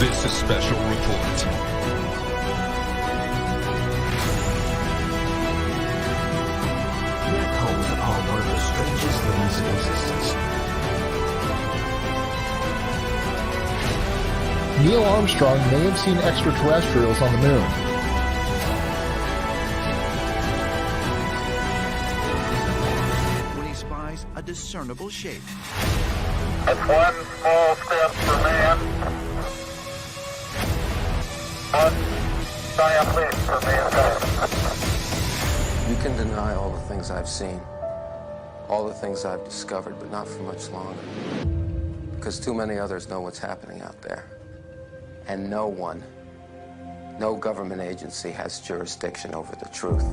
This is Special Report. Black holes are one of the strangest things in existence. Neil Armstrong may have seen extraterrestrials on the moon. When he spies a discernible shape. That's one small step for man, one giant leap for mankind. You can deny all the things I've seen, all the things I've discovered, but not for much longer. Because too many others know what's happening out there. And no one, no government agency has jurisdiction over the truth.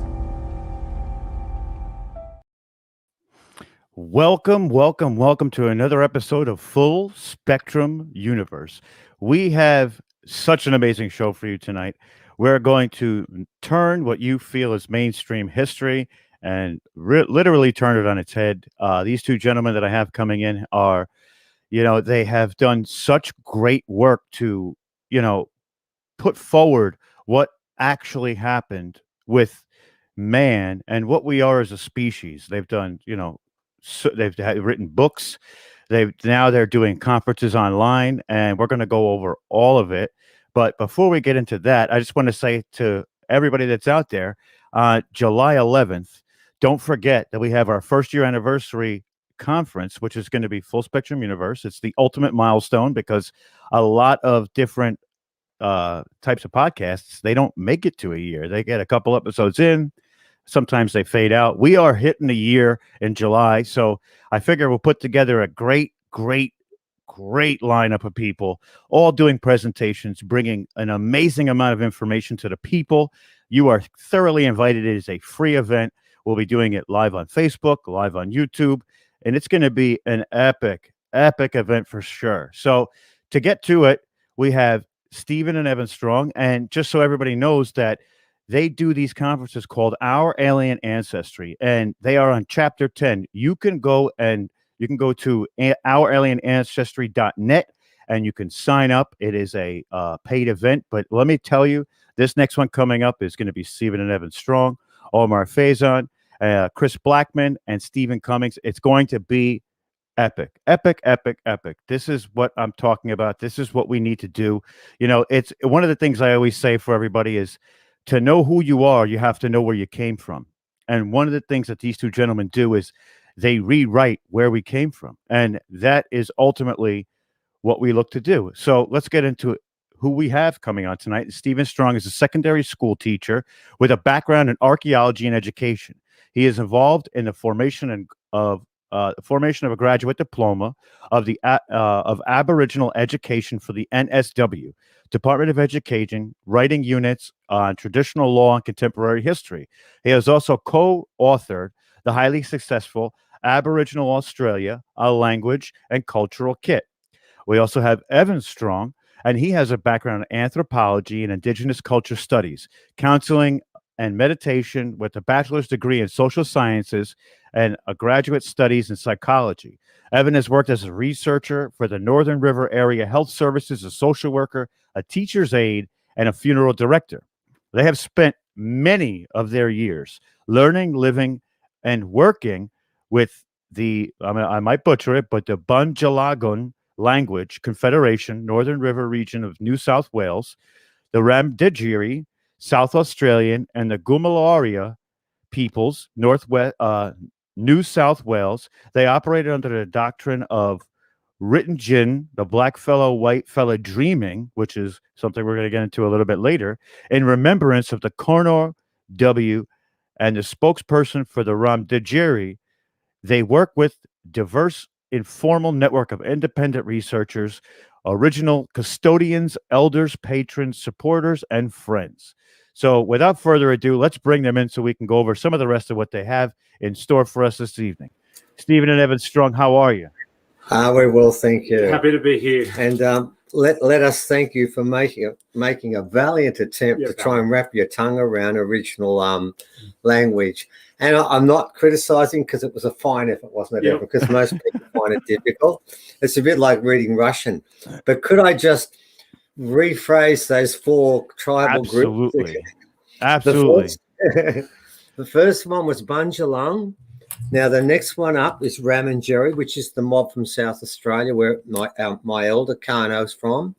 Welcome to another episode of Full Spectrum Universe. We have such an amazing show for you tonight. We're going to turn what you feel is mainstream history and literally turn it on its head. These two gentlemen that I have coming in are, they have done such great work to, put forward what actually happened with man and what we are as a species. They've done, so they've written books. They're doing conferences online, and we're going to go over all of it. But before we get into that, I just want to say to everybody that's out there, July 11th, don't forget that we have our first year anniversary conference, which is going to be Full Spectrum Universe. It's the ultimate milestone because a lot of different types of podcasts, they don't make it to a year. They get a couple episodes in. Sometimes they fade out. We are hitting a year in July, so I figure we'll put together a great lineup of people, all doing presentations, bringing an amazing amount of information to the people. You are thoroughly invited. It is a free event. We'll be doing it live on Facebook, live on YouTube, and it's going to be an epic event for sure. So to get to it, we have Stephen and Evan Strong, and just so everybody knows that they do these conferences called Our Alien Ancestry, and they are on Chapter 10. You can go to ouralienancestry.net, and you can sign up. It is a paid event, but let me tell you, this next one coming up is going to be Stephen and Evan Strong, Omar Faison, Chris Blackman, and Stephen Cummings. It's going to be epic. This is what I'm talking about. This is what we need to do. It's one of the things I always say for everybody is, to know who you are, you have to know where you came from. And one of the things that these two gentlemen do is they rewrite where we came from. And that is ultimately what we look to do. So let's get into who we have coming on tonight. Stephen Strong is a secondary school teacher with a background in archaeology and education. He is involved in the formation of a graduate diploma of Aboriginal education for the NSW, Department of Education, writing units on traditional law and contemporary history. He has also co-authored the highly successful Aboriginal Australia, a language and cultural kit. We also have Evan Strong, and he has a background in anthropology and indigenous culture studies, counseling and meditation with a bachelor's degree in social sciences and a graduate studies in psychology. Evan has worked as a researcher for the Northern River Area Health Services, a social worker, a teacher's aide, and a funeral director. They have spent many of their years learning, living, and working with I might butcher it, but the Bundjalung Language Confederation, Northern River region of New South Wales, the Ramdirjiri, South Australian, and the Gumalaria peoples, New South Wales. They operated under the doctrine of Ritnjin, the black fellow, white fellow dreaming, which is something we're going to get into a little bit later, in remembrance of the Cornor W and the spokesperson for the Ramdirjiri. They work with diverse informal network of independent researchers, original custodians, elders, patrons, supporters, and friends. So without further ado, let's bring them in so we can go over some of the rest of what they have in store for us this evening. Stephen and Evan Strong, how are you? Very well, thank you. Happy to be here. And let us thank you for making a valiant attempt to try and wrap your tongue around original language. And I'm not criticizing, because it was a fine effort, wasn't it, Evan? Because most people find it difficult. It's a bit like reading Russian. But could I just rephrase those four tribal groups. Absolutely. Absolutely. The first one was Bunjalung. Now, the next one up is Ramanjeri, which is the mob from South Australia, where my elder Kano's from.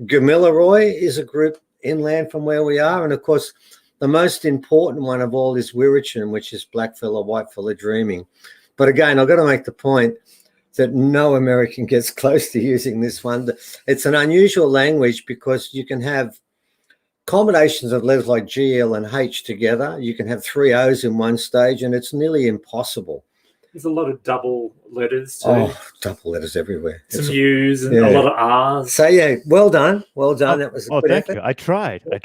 Gamilaroi is a group inland from where we are. And, of course, the most important one of all is Wirrachin, which is blackfella, whitefella dreaming. But, again, I've got to make the point that no American gets close to using this one. It's an unusual language because you can have combinations of letters like G, L, and H together. You can have 3 O's in one stage, and it's nearly impossible. There's a lot of double letters too. Oh, double letters everywhere. Some U's and a lot of R's. So, yeah, well done. Well done. That was a good thank effort. you. I tried. But,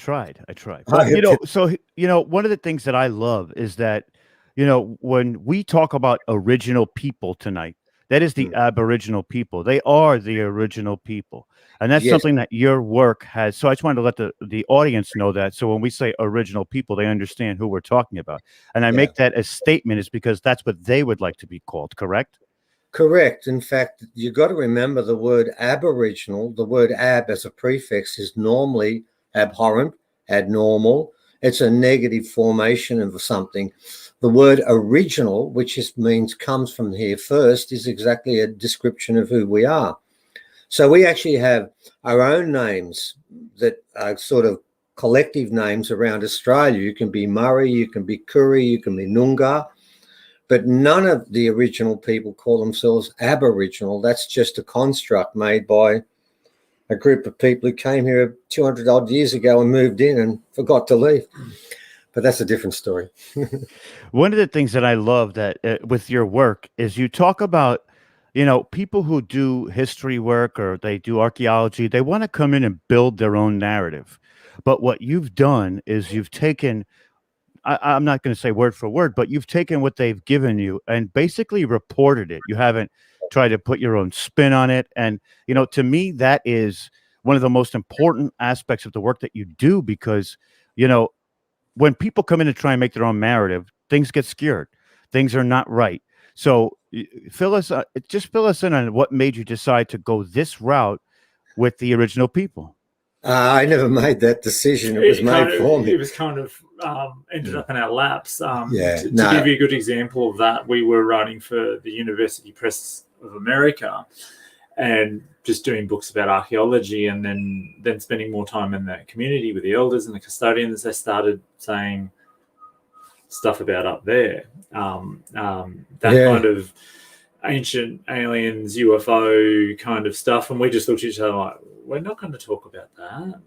one of the things that I love is that, when we talk about original people tonight, that is the Aboriginal people. They are the original people. And that's something that your work has. So I just wanted to let the audience know that. So when we say original people, they understand who we're talking about. And I make that a statement is because that's what they would like to be called, correct? Correct. In fact, you got to remember the word Aboriginal, the word ab as a prefix is normally abhorrent, abnormal. It's a negative formation of something. The word original, which means comes from here first, is exactly a description of who we are. So we actually have our own names that are sort of collective names around Australia. You can be Murray, you can be Kuri, you can be Noongar, but none of the original people call themselves Aboriginal. That's just a construct made by a group of people who came here 200 odd years ago and moved in and forgot to leave. But that's a different story. One of the things that I love that with your work is you talk about, people who do history work or they do archaeology, they want to come in and build their own narrative. But what you've done is you've taken, I'm not going to say word for word, but you've taken what they've given you and basically reported it. You haven't tried to put your own spin on it. And, to me, that is one of the most important aspects of the work that you do because, when people come in and try and make their own narrative, things get skewed. Things are not right. So fill us in on what made you decide to go this route with the original people. I never made that decision. It was made for me. It was kind of ended up in our laps. To No. give you a good example of that, we were writing for the University Press of America and just doing books about archaeology and then spending more time in the community with the elders and the custodians. They started saying stuff about up there. Kind of ancient aliens, UFO kind of stuff. And we just looked at each other like, we're not going to talk about that.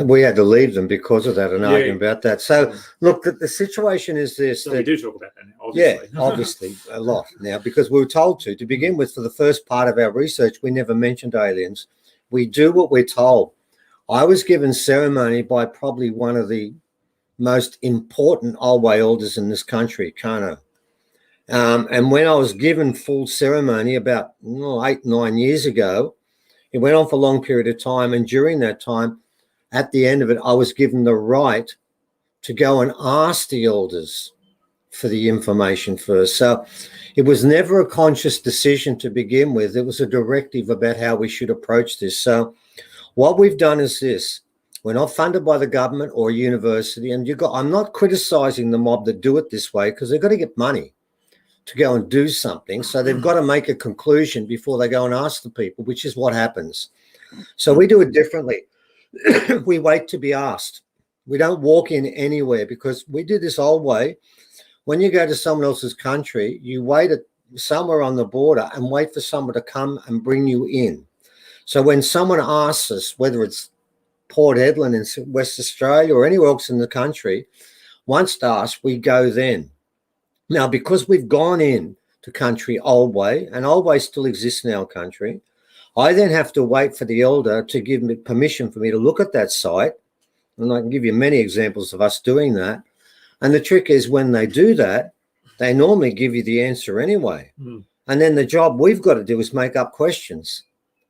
We had to leave them because of that and argue about that. So, look, the situation is this. So we do talk about that now, obviously. Yeah, obviously, a lot now, because we were told to begin with, for the first part of our research, we never mentioned aliens. We do what we're told. I was given ceremony by probably one of the most important Olway elders in this country, Kano. And when I was given full ceremony about 8-9 years ago, it went on for a long period of time. And during that time, at the end of it, I was given the right to go and ask the elders for the information first. So it was never a conscious decision to begin with. It was a directive about how we should approach this. So what we've done is this. We're not funded by the government or a university. And I'm not criticizing the mob that do it this way because they've got to get money to go and do something. So they've got to make a conclusion before they go and ask the people, which is what happens. So we do it differently. We wait to be asked. We don't walk in anywhere because we do this old way. When you go to someone else's country, you wait at somewhere on the border and wait for someone to come and bring you in. So when someone asks us, whether it's Port Hedland in West Australia or anywhere else in the country, once asked, we go then. Now, because we've gone in to country Old Way, and Old Way still exists in our country, I then have to wait for the elder to give me permission for me to look at that site. And I can give you many examples of us doing that. And the trick is when they do that, they normally give you the answer anyway. And then the job we've got to do is make up questions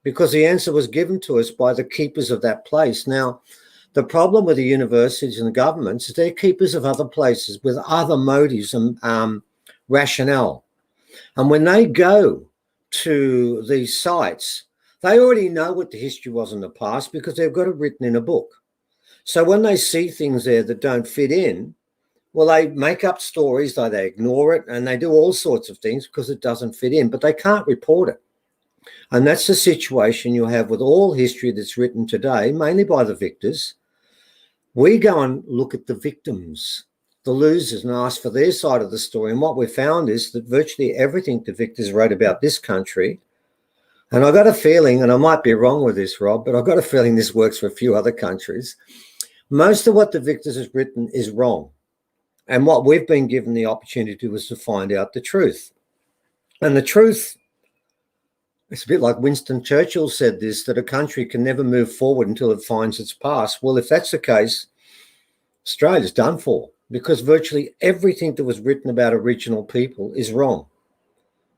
because the answer was given to us by the keepers of that place. Now, the problem with the universities and the governments is they're keepers of other places with other motives and rationale. And when they go to these sites, They already know what the history was in the past because they've got it written in a book. So when they see things there that don't fit in, well, they make up stories, they ignore it, and they do all sorts of things because it doesn't fit in, but they can't report it. And that's the situation you have with all history that's written today, mainly by the victors. We go and look at the victims, the losers, and ask for their side of the story. And what we found is that virtually everything the victors wrote about this country, and I got a feeling, and I might be wrong with this, Rob, but I've got a feeling this works for a few other countries. Most of what the victors has written is wrong. And what we've been given the opportunity to do is to find out the truth. And the truth, it's a bit like Winston Churchill said this, that a country can never move forward until it finds its past. Well, if that's the case, Australia's done for, because virtually everything that was written about Aboriginal people is wrong.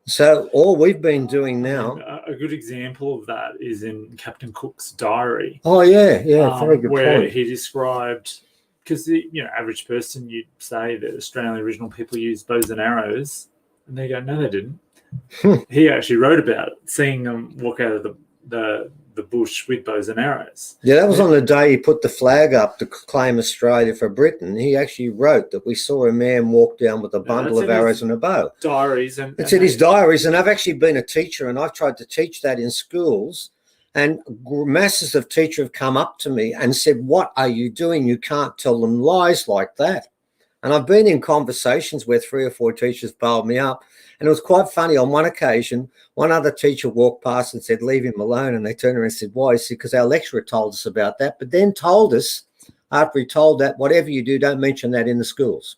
So all we've been doing now... A good example of that is in Captain Cook's diary. Oh, yeah, very good where point. he described, because the average person, you'd say that Australian Aboriginal people used bows and arrows, and they go, no, they didn't. He actually wrote about it, seeing them walk out of the bush with bows and arrows. Yeah, that was on the day he put the flag up to claim Australia for Britain. He actually wrote that we saw a man walk down with a bundle of arrows and a bow. Diaries. It's in his diaries, and I've actually been a teacher, and I've tried to teach that in schools, and masses of teachers have come up to me and said, what are you doing? You can't tell them lies like that. And I've been in conversations where 3 or 4 teachers bailed me up. And it was quite funny. On one occasion, one other teacher walked past and said, leave him alone. And they turned around and said, why? He said, because our lecturer told us about that, but then told us, after he told that, whatever you do, don't mention that in the schools.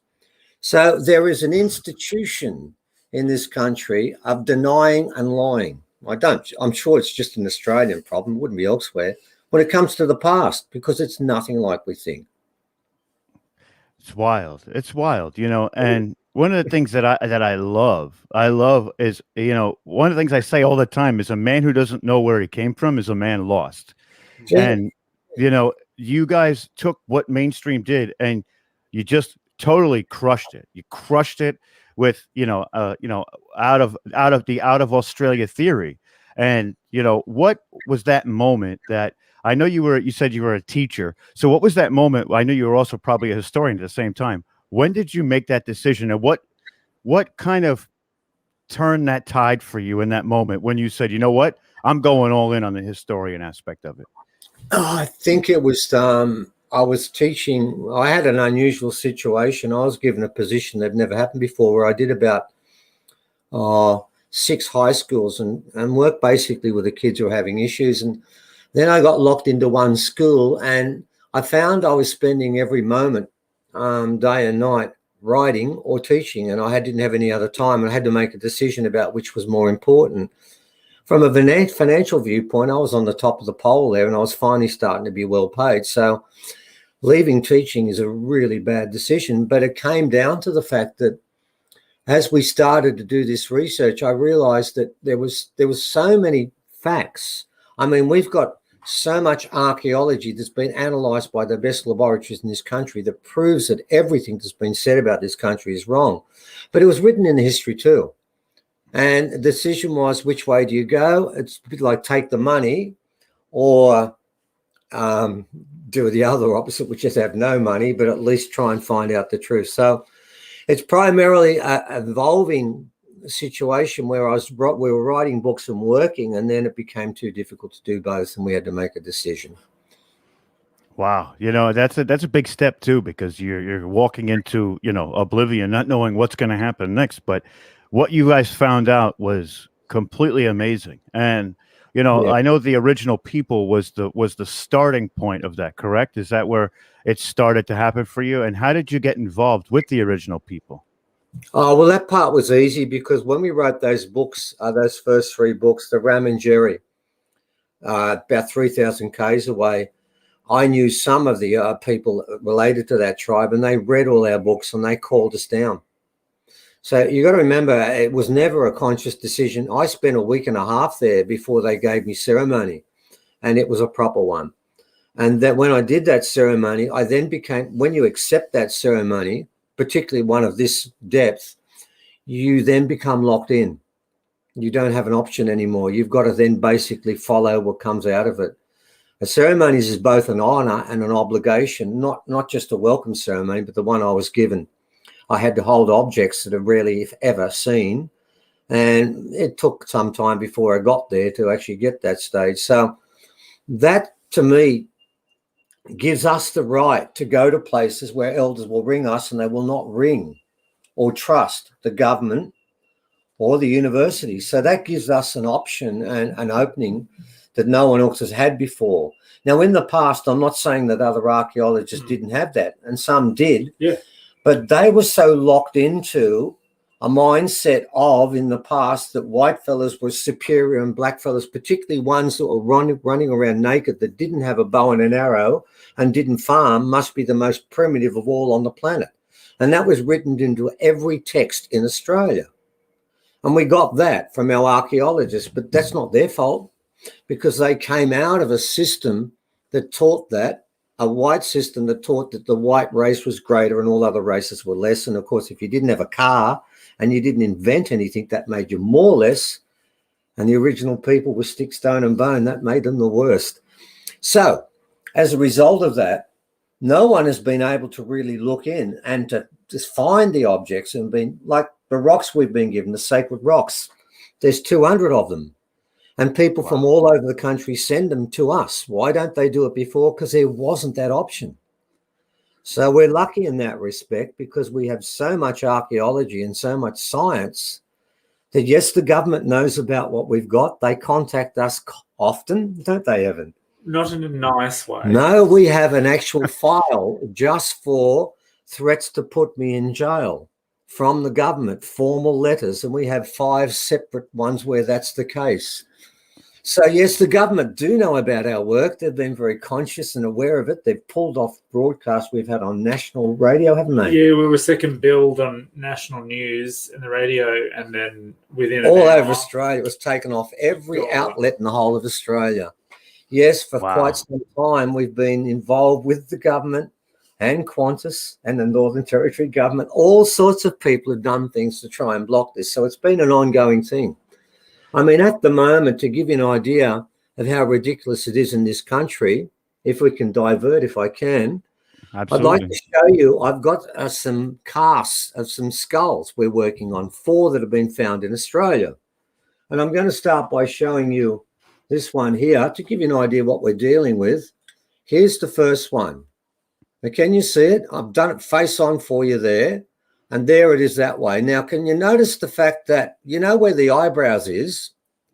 So there is an institution in this country of denying and lying. I'm sure it's just an Australian problem. It wouldn't be elsewhere when it comes to the past, because it's nothing like we think. It's wild. It's wild, and one of the things that I love is, one of the things I say all the time is a man who doesn't know where he came from is a man lost. Yeah. And, you guys took what mainstream did and you just totally crushed it. You crushed it with, out of the Australia theory. And, what was that moment that, I know you said you were a teacher. So what was that moment? I know you were also probably a historian at the same time. When did you make that decision, and what kind of turned that tide for you in that moment when you said, you know what, I'm going all in on the historian aspect of it? Oh, I think it was, I was teaching. I had an unusual situation. I was given a position that never happened before, where I did about 6 high schools and worked basically with the kids who were having issues. And then I got locked into one school, and I found I was spending every moment, day and night, writing or teaching, and I didn't have any other time. I had to make a decision about which was more important. From a financial viewpoint, I was on the top of the pole there, and I was finally starting to be well paid. So leaving teaching is a really bad decision, but it came down to the fact that as we started to do this research, I realized that there was so many facts. I mean, we've got so much archaeology that's been analysed by the best laboratories in this country that proves that everything that's been said about this country is wrong. But it was written in the history too. And the decision was, which way do you go? It's a bit like take the money or do the other opposite, which is have no money, but at least try and find out the truth. So it's primarily an evolving situation where we were writing books and working, and then it became too difficult to do both, and we had to make a decision. Wow, that's a big step too, because you're walking into oblivion, not knowing what's going to happen next. But what you guys found out was completely amazing, and yeah. I know the original people was the starting point of that. Correct? Is that where it started to happen for you? And how did you get involved with the original people? Oh, well, that part was easy, because when we wrote those books, those first 3 books, the Ram and Jerry, about 3,000 k's away, I knew some of the people related to that tribe, and they read all our books and they called us down. So you got to remember, it was never a conscious decision. I spent a week and a half there before they gave me ceremony, and it was a proper one. And that when I did that ceremony, I then when you accept that ceremony, particularly one of this depth, you then become locked in. You don't have an option anymore. You've got to then basically follow what comes out of it. A ceremonies is both an honor and an obligation, not just a welcome ceremony, but the one I was given. I had to hold objects that are rarely, if ever, seen. And it took some time before I got there to actually get that stage. So that, to me, gives us the right to go to places where elders will ring us and they will not ring or trust the government or the university. So that gives us an option and an opening that no one else has had before. Now, in the past, I'm not saying that other archaeologists didn't have that, and some did, but they were so locked into a mindset of, in the past, that white fellas were superior and black fellas, particularly ones that were running around naked, that didn't have a bow and an arrow and didn't farm, must be the most primitive of all on the planet. And that was written into every text in Australia. And we got that from our archaeologists, but that's not their fault, because they came out of a system that taught that, a white system that taught that the white race was greater and all other races were less. And of course, if you didn't have a car and you didn't invent anything, that made you more or less. And the original people were stick, stone and bone. That made them the worst. So as a result of that, no one has been able to really look in and to just find the objects, and been like the rocks we've been given, the sacred rocks. There's 200 of them. And people from all over the country send them to us. Why don't they do it before? Because there wasn't that option. So we're lucky in that respect, because we have so much archaeology and so much science that, yes, the government knows about what we've got. They contact us often, don't they, Evan? Not in a nice way. No, we have an actual file just for threats to put me in jail from the government, formal letters, and we have 5 separate ones where that's the case. So, yes, the government do know about our work. They've been very conscious and aware of it. They've pulled off broadcasts we've had on national radio, haven't they? Yeah, we were second billed on national news and the radio, and then within all over Australia. It was taken off every outlet in the whole of Australia. Yes, for quite some time we've been involved with the government and Qantas and the Northern Territory government. All sorts of people have done things to try and block this. So it's been an ongoing thing. I mean, at the moment, to give you an idea of how ridiculous it is in this country, if we can divert, if I can, Absolutely. I'd like to show you, I've got some casts of some skulls we're working on, 4 that have been found in Australia. And I'm going to start by showing you this one here to give you an idea what we're dealing with. Here's the first one. Now, can you see it? I've done it face on for you there. And there it is that way. Now, can you notice the fact that, you know where the eyebrows is?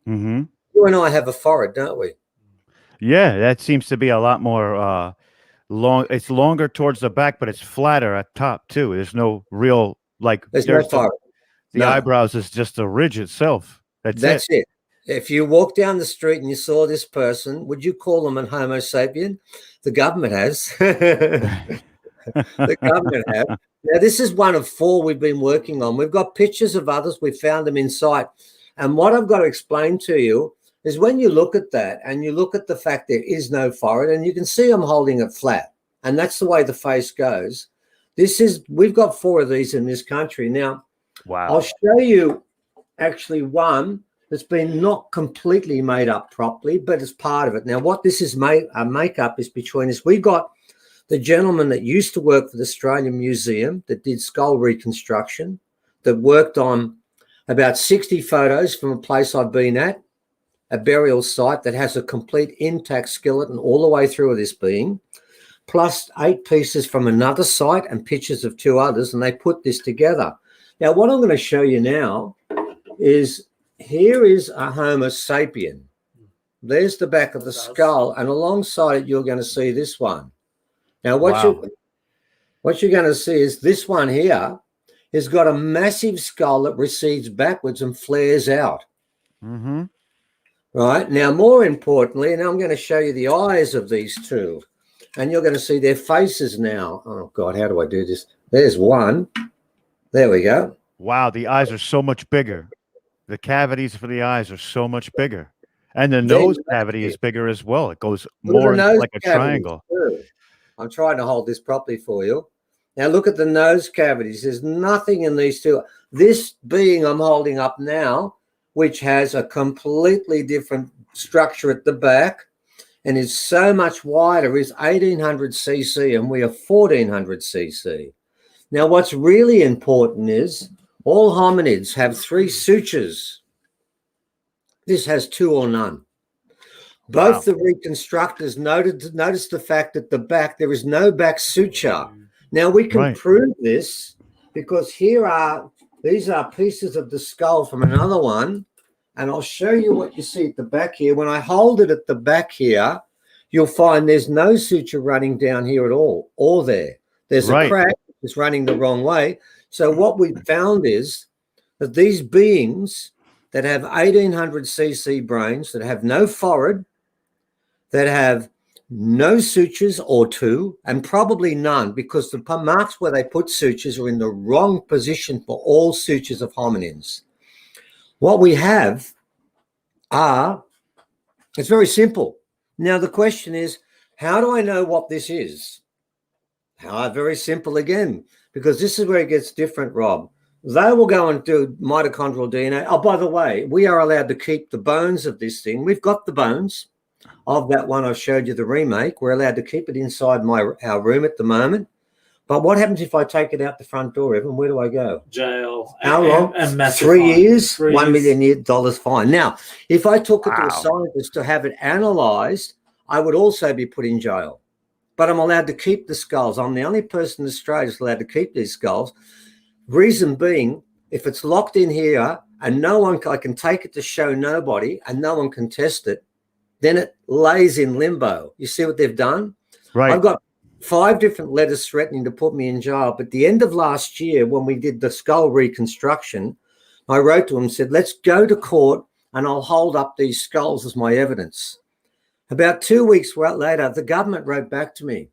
Mm-hmm. You and I have a forehead, don't we? Yeah, that seems to be a lot more long. It's longer towards the back, but it's flatter at top too. There's no real, like, there's no forehead. The eyebrows is just a ridge itself. That's it. If you walk down the street and you saw this person, would you call them an Homo sapien? The government has. The government have. Now, this is one of 4 we've been working on. We've got pictures of others. We found them in sight. And what I've got to explain to you is, when you look at that and you look at the fact there is no forehead, and you can see I'm holding it flat, and that's the way the face goes. We've got 4 of these in this country. Now, I'll show you actually one that's been not completely made up properly, but it's part of it. Now, what this is makeup is between us. We got the gentleman that used to work for the Australian Museum that did skull reconstruction, that worked on about 60 photos from a place I've been at, a burial site that has a complete intact skeleton all the way through of this being, plus 8 pieces from another site and pictures of 2 others, and they put this together. Now, what I'm going to show you now is, here is a Homo sapien. There's the back of the skull, and alongside it, you're going to see this one. Now, what you're going to see is this one here has got a massive skull that recedes backwards and flares out. Mm-hmm. Right? Now, more importantly, and I'm going to show you the eyes of these 2, and you're going to see their faces now. Oh, God, how do I do this? There's one. There we go. Wow, the eyes are so much bigger. The cavities for the eyes are so much bigger. And the nose cavity is bigger as well. It goes more like a triangle. Too. I'm trying to hold this properly for you. Now, look at the nose cavities. There's nothing in these 2. This being I'm holding up now which has a completely different structure at the back and is so much wider, is 1800 cc, and we are 1400 cc. Now, what's really important is all hominids have 3 sutures. This has 2 or none. Both the reconstructors noticed the fact that the back, there is no back suture. Now, we can prove this because these are pieces of the skull from another one, and I'll show you what you see at the back here. When I hold it at the back here, you'll find there's no suture running down here at all, or there. There's a crack that's running the wrong way. So what we found is that these beings that have 1800 cc brains, that have no forehead, that have no sutures or 2, and probably none, because the marks where they put sutures are in the wrong position for all sutures of hominins. What we have it's very simple. Now, the question is, how do I know what this is? Very simple again, because this is where it gets different, Rob. They will go and do mitochondrial DNA. Oh, by the way, we are allowed to keep the bones of this thing. We've got the bones of that one I showed you, the remake. We're allowed to keep it inside our room at the moment. But what happens if I take it out the front door, Evan? Where do I go? Jail. How long? And massive 3 fine. years, 3 $1 years. million fine. Now, if I took it to a scientist to have it analysed, I would also be put in jail. But I'm allowed to keep the skulls. I'm the only person in Australia that's allowed to keep these skulls. Reason being, if it's locked in here and I can take it to show nobody and no one can test it, then it lays in limbo. You see what they've done? Right. I've got 5 different letters threatening to put me in jail. But at the end of last year, when we did the skull reconstruction, I wrote to them and said, let's go to court and I'll hold up these skulls as my evidence. About 2 weeks later, the government wrote back to me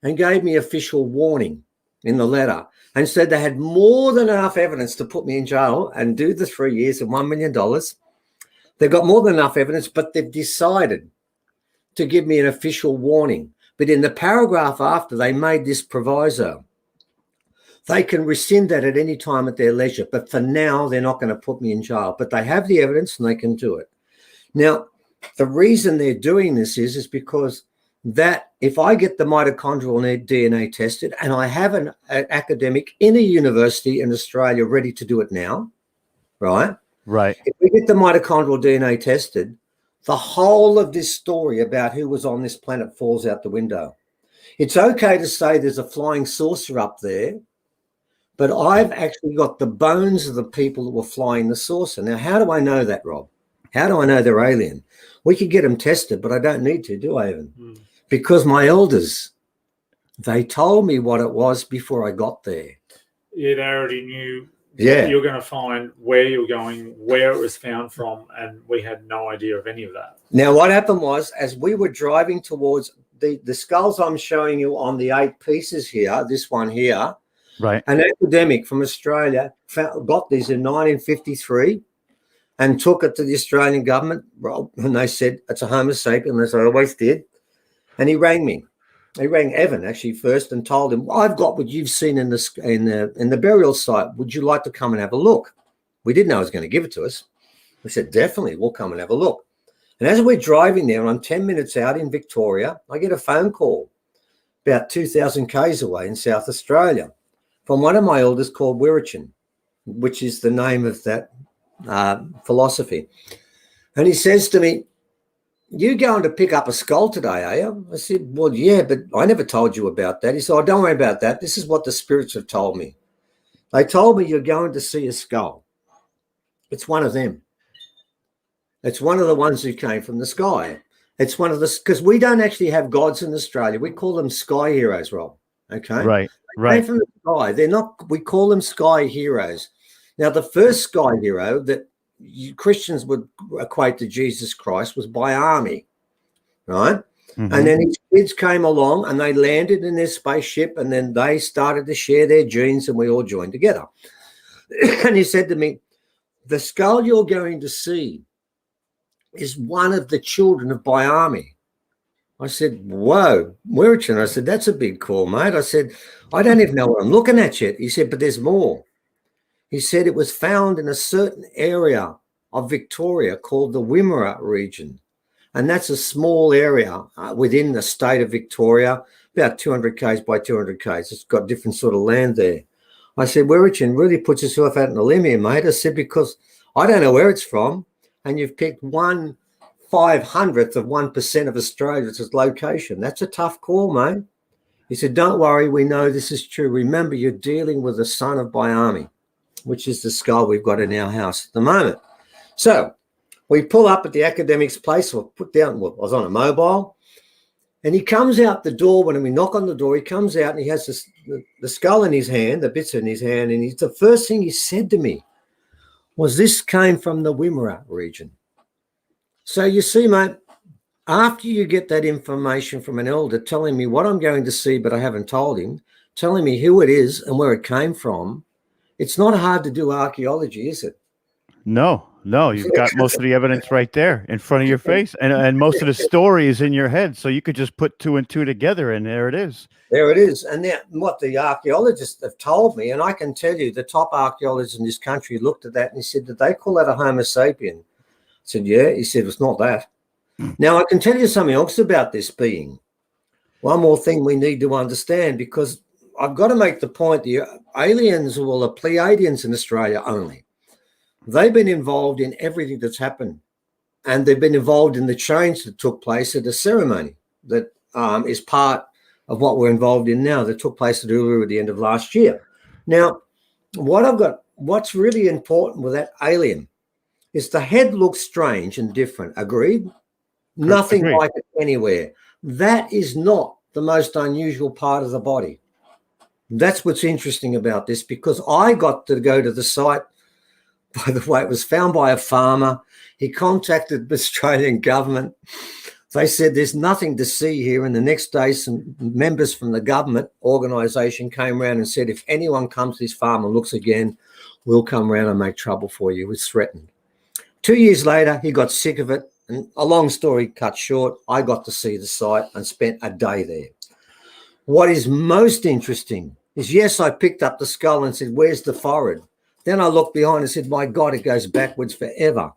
and gave me official warning in the letter and said they had more than enough evidence to put me in jail and do the 3 years and $1 million. They've got more than enough evidence, but they've decided to give me an official warning. But in the paragraph after, they made this proviso. They can rescind that at any time at their leisure, but for now, they're not going to put me in jail. But they have the evidence and they can do it. Now, the reason they're doing this is because that if I get the mitochondrial DNA tested, and I have an academic in a university in Australia ready to do it now, right? Right. If we get the mitochondrial DNA tested, the whole of this story about who was on this planet falls out the window. It's okay to say there's a flying saucer up there, but I've actually got the bones of the people that were flying the saucer. Now, how do I know that, Rob? How do I know they're alien? We could get them tested, but I don't need to, do I, Evan? Because my elders, they told me what it was before I got there. Yeah, they already knew Yeah. you're going to find, where you're going, where it was found from, and we had no idea of any of that. Now, what happened was, as we were driving towards the skulls I'm showing you on the 8 pieces here, this one here, Right. an academic from Australia got these in 1953 and took it to the Australian government, and they said it's a Homo sapien, as I always did. And he rang me. He rang Evan actually first and told him, I've got what you've seen in the burial site. Would you like to come and have a look? We didn't know he was going to give it to us. We said, definitely, we'll come and have a look. And as we're driving there, and I'm 10 minutes out in Victoria, I get a phone call about 2,000 k's away in South Australia from one of my elders called Wirichin, which is the name of that philosophy. And he says to me, you going to pick up a skull today, are you? I said, well, yeah, but I never told you about that. He said, oh, don't worry about that. This is what the spirits have told me. They told me you're going to see a skull. It's one of them. It's one of the ones who came from the sky. It's one of the, because we don't actually have gods in Australia. We call them sky heroes, Rob. Okay? Right. They Right. came from the sky. They're not, we call them sky heroes. Now, the first sky hero that Christians would equate to Jesus Christ was by army, right? Mhm. And then his kids came along and they landed in their spaceship, and then they started to share their genes and we all joined together. And he said to me, the skull you're going to see is one of the children of Biami. I said, whoa, Wirichin. I said, that's a big call, mate. I said, I don't even know what I'm looking at yet. He said, but there's more. He said it was found in a certain area of Victoria called the Wimmera region. And that's a small area within the state of Victoria, about 200 k's by 200 k's. It's got different sort of land there. I said, Werichin, really puts yourself out in a limb here, mate. I said, because I don't know where it's from, and you've picked 1/500th of 1% of Australia's location. That's a tough call, mate. He said, don't worry, we know this is true. Remember, you're dealing with the son of Biami, which is the skull we've got in our house at the moment. So we pull up at the academic's place, or put down, well, I was on a mobile, and he comes out the door. When we knock on the door, he comes out and he has the skull in his hand, the bits in his hand, and the first thing he said to me was, this came from the Wimmera region. So you see, mate, after you get that information from an elder telling me what I'm going to see, but I haven't told him, telling me who it is and where it came from, it's not hard to do archaeology, is it? No, you've got most of the evidence right there in front of your face, and most of the story is in your head, so you could just put 2 and 2 together, and there it is. There it is. And now what the archaeologists have told me, and I can tell you the top archaeologists in this country looked at that and he said, did they call that a Homo sapien? I said, yeah. He said, it's not that. Now, I can tell you something else about this being. One more thing we need to understand, because I've got to make the point, the aliens, well, the Pleiadians in Australia only, they've been involved in everything that's happened, and they've been involved in the change that took place at the ceremony that is part of what we're involved in now, that took place at Uluru at the end of last year. Now, what's really important with that alien is the head looks strange and different. Agreed? Nothing like it anywhere. That is not the most unusual part of the body. That's what's interesting about this, because I got to go to the site. By the way, it was found by a farmer. He contacted the Australian government. They said there's nothing to see here. And the next day, some members from the government organisation came around and said, if anyone comes to this farm and looks again, we'll come around and make trouble for you. It was threatened. 2 years later, he got sick of it. And a long story cut short, I got to see the site and spent a day there. What is most interesting is, yes, I picked up the skull and said, where's the forehead? Then I looked behind and said, my God, it goes backwards forever.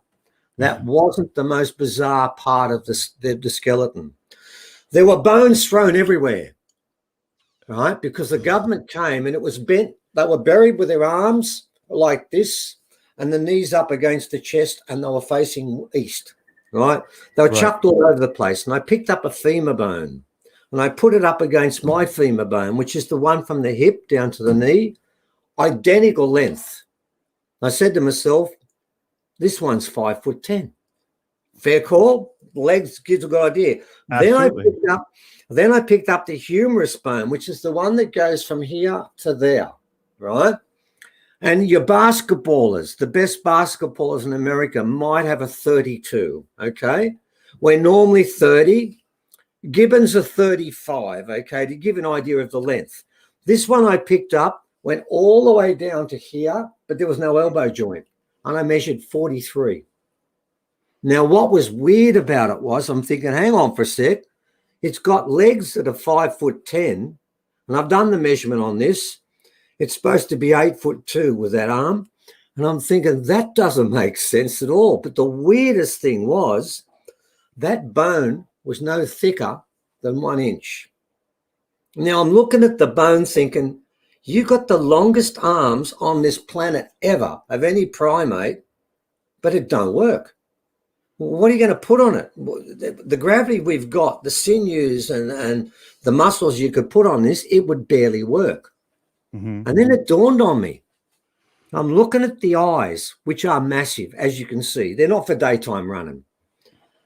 That wasn't the most bizarre part of the skeleton. There were bones thrown everywhere, right? Because the government came and it was bent. They were buried with their arms like this and the knees up against the chest, and they were facing east, right? They were chucked all over the place. And I picked up a femur bone and I put it up against my femur bone, which is the one from the hip down to the knee, identical length. I said to myself, this one's 5'10". Fair call. Legs gives a good idea. Then I picked up the humerus bone, which is the one that goes from here to there, right? And your basketballers, the best basketballers in America, might have a 32, okay? We're normally 30. Gibbons are 35, okay, to give an idea of the length. This one I picked up went all the way down to here, but there was no elbow joint, and I measured 43. Now, what was weird about it was, I'm thinking, hang on for a sec, it's got legs that are 5'10", and I've done the measurement on this. It's supposed to be 8'2" with that arm, and I'm thinking that doesn't make sense at all. But the weirdest thing was that bone was no thicker than 1 inch. Now, I'm looking at the bone thinking, you got the longest arms on this planet ever of any primate, but it don't work. What are you going to put on it? The gravity we've got, the sinews and the muscles you could put on this, it would barely work. Mm-hmm. And then it dawned on me. I'm looking at the eyes, which are massive, as you can see. They're not for daytime running.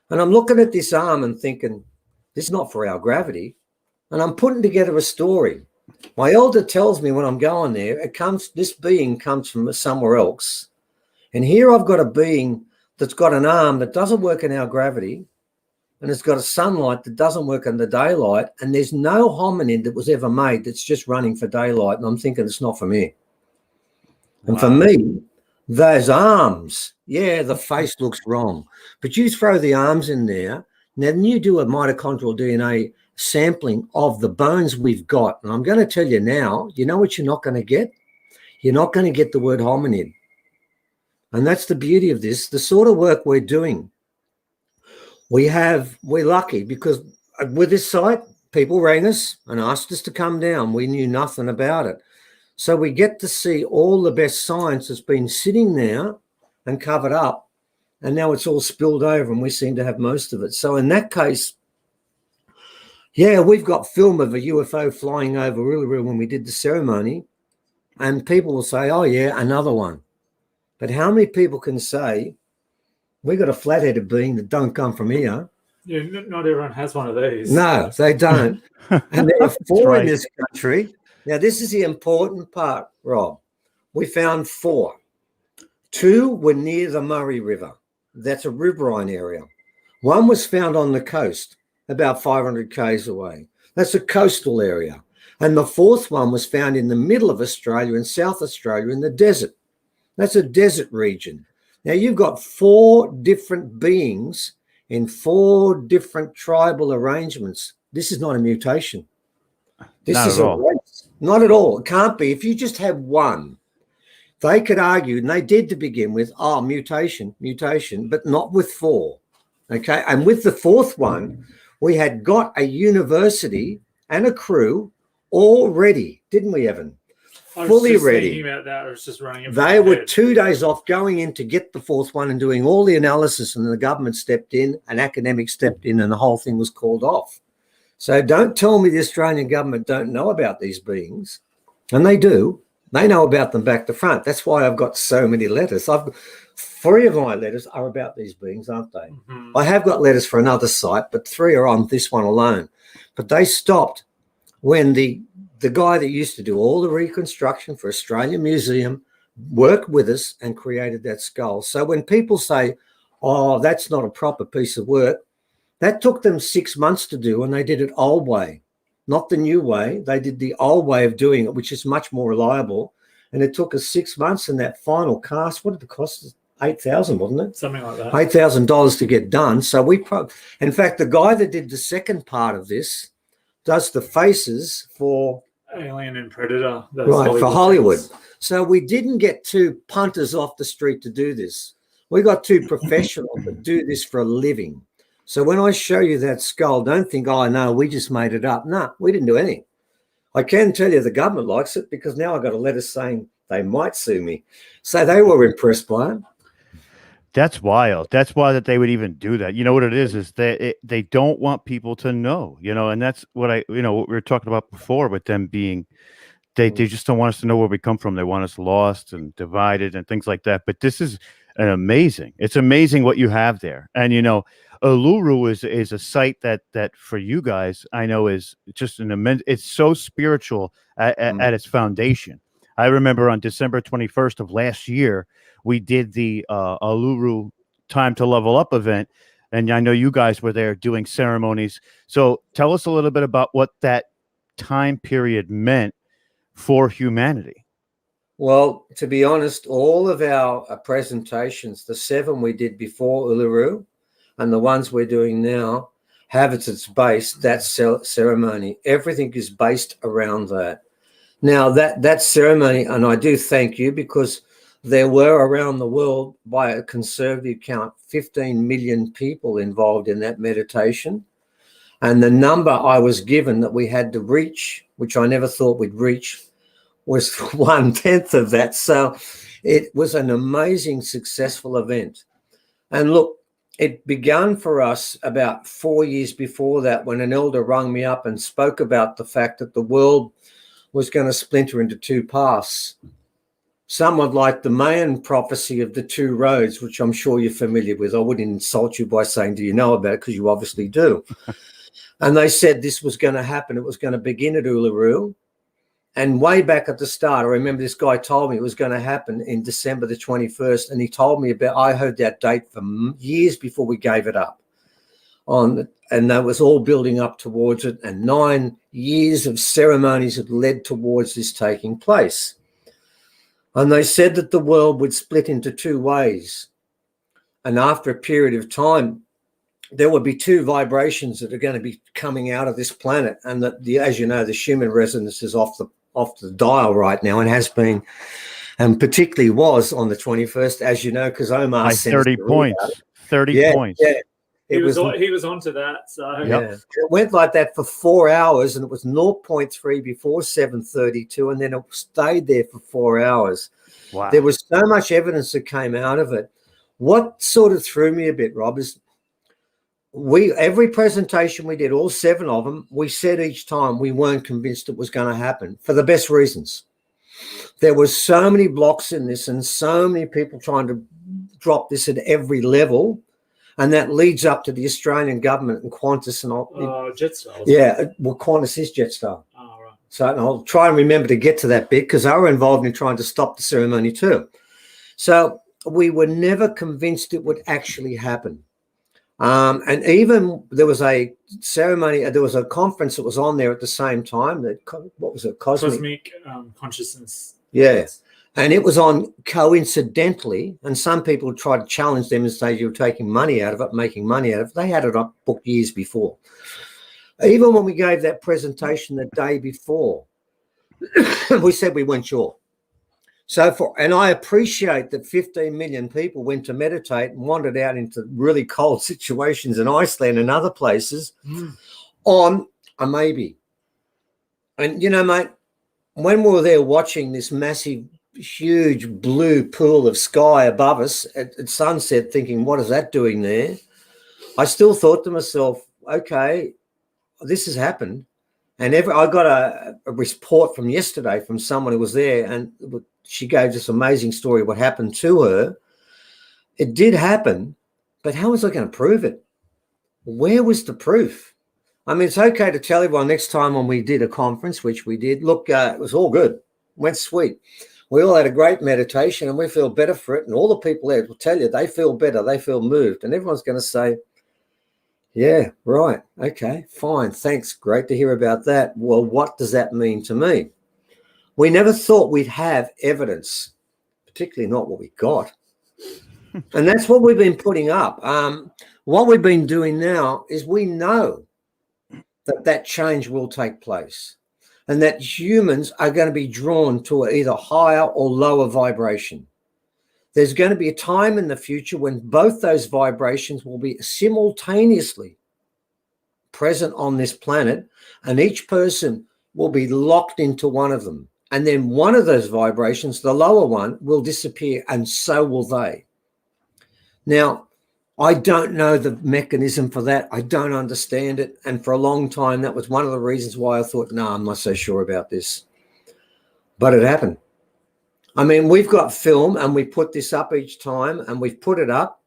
And I'm looking at this arm and thinking, this is not for our gravity. And I'm putting together a story. My elder tells me when I'm going there, this being comes from somewhere else. And here I've got a being that's got an arm that doesn't work in our gravity, and it's got a sunlight that doesn't work in the daylight, and there's no hominid that was ever made that's just running for daylight. And I'm thinking it's not for me. And for me, those arms, yeah, the face looks wrong. But you throw the arms in there, now then you do a mitochondrial DNA sampling of the bones we've got. And I'm going to tell you now, you know what you're not going to get? You're not going to get the word hominid. And that's the beauty of this, the sort of work we're doing. We're lucky because with this site, people rang us and asked us to come down. We knew nothing about it. So we get to see all the best science that's been sitting there and covered up. And now it's all spilled over and we seem to have most of it. So in that case, yeah, we've got film of a UFO flying over Uluru when we did the ceremony. And people will say, oh, yeah, another one. But how many people can say, we got a flat-headed being that don't come from here? Yeah, not everyone has one of these. No, they don't. And there are 4 right. in this country. Now, this is the important part, Rob. We found 4. 2 were near the Murray River. That's a riverine area. 1 was found on the coast, about 500 k's away. That's a coastal area. And the 4th one was found in the middle of Australia, in South Australia, in the desert. That's a desert region. Now, you've got 4 different beings in 4 different tribal arrangements. This is not a mutation. This Not is at a all. race. Not at all. It can't be. If you just have one, they could argue, and they did to begin with, oh, mutation, but not with 4. Okay. And with the 4th one, we had got a university and a crew all ready, didn't we, Evan? I was Fully just ready. thinking about that. I was just running it. They were 2 days off going in to get the 4th one and doing all the analysis, and the government stepped in, an academic stepped in, and the whole thing was called off. So don't tell me the Australian government don't know about these beings. And they do. They know about them back to front. That's why I've got so many letters. 3 of my letters are about these beings, aren't they? Mhm. I have got letters for another site, but 3 are on this one alone. But they stopped when the guy that used to do all the reconstruction for Australian Museum worked with us and created that skull. So when people say, oh, that's not a proper piece of work, that took them 6 months to do, and they did it old way, not the new way. They did the old way of doing it, which is much more reliable. And it took us 6 months, and that final cast, what did it cost us? $8,000, wasn't it? Something like that. $8,000 to get done. So in fact, the guy that did the second part of this does the faces for Alien and Predator. those right for Hollywood. things. So we didn't get 2 punters off the street to do this. We got 2 professionals that do this for a living. So when I show you that skull, don't think, oh, no, we just made it up. No, we didn't do anything. I can tell you the government likes it because now I got a letter saying they might sue me. So they were impressed by it. That's wild. That's why that they would even do that. You know what it is they don't want people to know, and that's what what we were talking about before with them being, they just don't want us to know where we come from. They want us lost and divided and things like that. But this is it's amazing what you have there. And, Uluru is a site that for you guys, I know is just an immense, it's so spiritual at its foundation. I remember on December 21st of last year, we did the Uluru Time to Level Up event, and I know you guys were there doing ceremonies. So tell us a little bit about what that time period meant for humanity. Well, to be honest, all of our presentations, the 7 we did before Uluru and the ones we're doing now, have at its base that ceremony. Everything is based around that. Now, that ceremony, and I do thank you because there were around the world, by a conservative count, 15 million people involved in that meditation. And the number I was given that we had to reach, which I never thought we'd reach, was 1/10 of that. So it was an amazing, successful event. And look, it began for us about 4 years before that when an elder rung me up and spoke about the fact that the world was going to splinter into 2 paths. Somewhat like the Mayan prophecy of the 2 roads, which I'm sure you're familiar with. I wouldn't insult you by saying, do you know about it? Because you obviously do. And they said this was going to happen. It was going to begin at Uluru. And way back at the start, I remember this guy told me it was going to happen in December the 21st. And he told me I heard that date for years before we gave it up. And that was all building up towards it. And 9 years of ceremonies had led towards this taking place. And they said that the world would split into 2 ways. And after a period of time, there would be 2 vibrations that are going to be coming out of this planet. And that, as you know, the Schumann resonance is off the dial right now and has been. and particularly was on the 21st, as you know, because Omar By sent us 30 the readout. points. 30 Yeah, points. yeah. He It was was he was onto that. So yeah. It went like that for 4 hours, and it was 0.3 before 7:32, and then it stayed there for 4 hours. Wow. There was so much evidence that came out of it. What sort of threw me a bit, Rob, is every presentation we did, all 7 of them, we said each time we weren't convinced it was going to happen for the best reasons. There was so many blocks in this, and so many people trying to drop this at every level. And that leads up to the Australian government and Qantas and all. Jetstar. Yeah, well, Qantas is Jetstar. Oh, right. So I'll try and remember to get to that bit because they were involved in trying to stop the ceremony too. So we were never convinced it would actually happen. And even there was a ceremony, there was a conference that was on there at the same time. What was it? Cosmic consciousness. Yeah. And it was on coincidentally, and some people tried to challenge them and say you were taking money out of it, making money out of it. They had it up booked years before. Even when we gave that presentation the day before, we said we weren't sure. And I appreciate that 15 million people went to meditate and wandered out into really cold situations in Iceland and other places on a maybe. And, you know, mate, when we were there watching this massive, huge blue pool of sky above us at sunset, thinking, what is that doing there? I still thought to myself, okay, this has happened. And I got a report from yesterday from someone who was there, and she gave this amazing story of what happened to her. It did happen, but how was I going to prove it? Where was the proof? I mean, it's okay to tell everyone next time when we did a conference, which we did, look, it was all good, went sweet. We all had a great meditation and we feel better for it. And all the people there will tell you they feel better, they feel moved. And everyone's going to say, yeah, right. Okay, fine. Thanks. Great to hear about that. Well, what does that mean to me? We never thought we'd have evidence, particularly not what we got. And that's what we've been putting up. What we've been doing now is we know that change will take place and that humans are going to be drawn to either higher or lower vibration. There's going to be a time in the future when both those vibrations will be simultaneously present on this planet, and each person will be locked into one of them. And then one of those vibrations, the lower one, will disappear, and so will they. Now, I don't know the mechanism for that. I don't understand it. And for a long time, that was one of the reasons why I thought, no, I'm not so sure about this. But it happened. I mean, we've got film and we put this up each time, and we've put it up,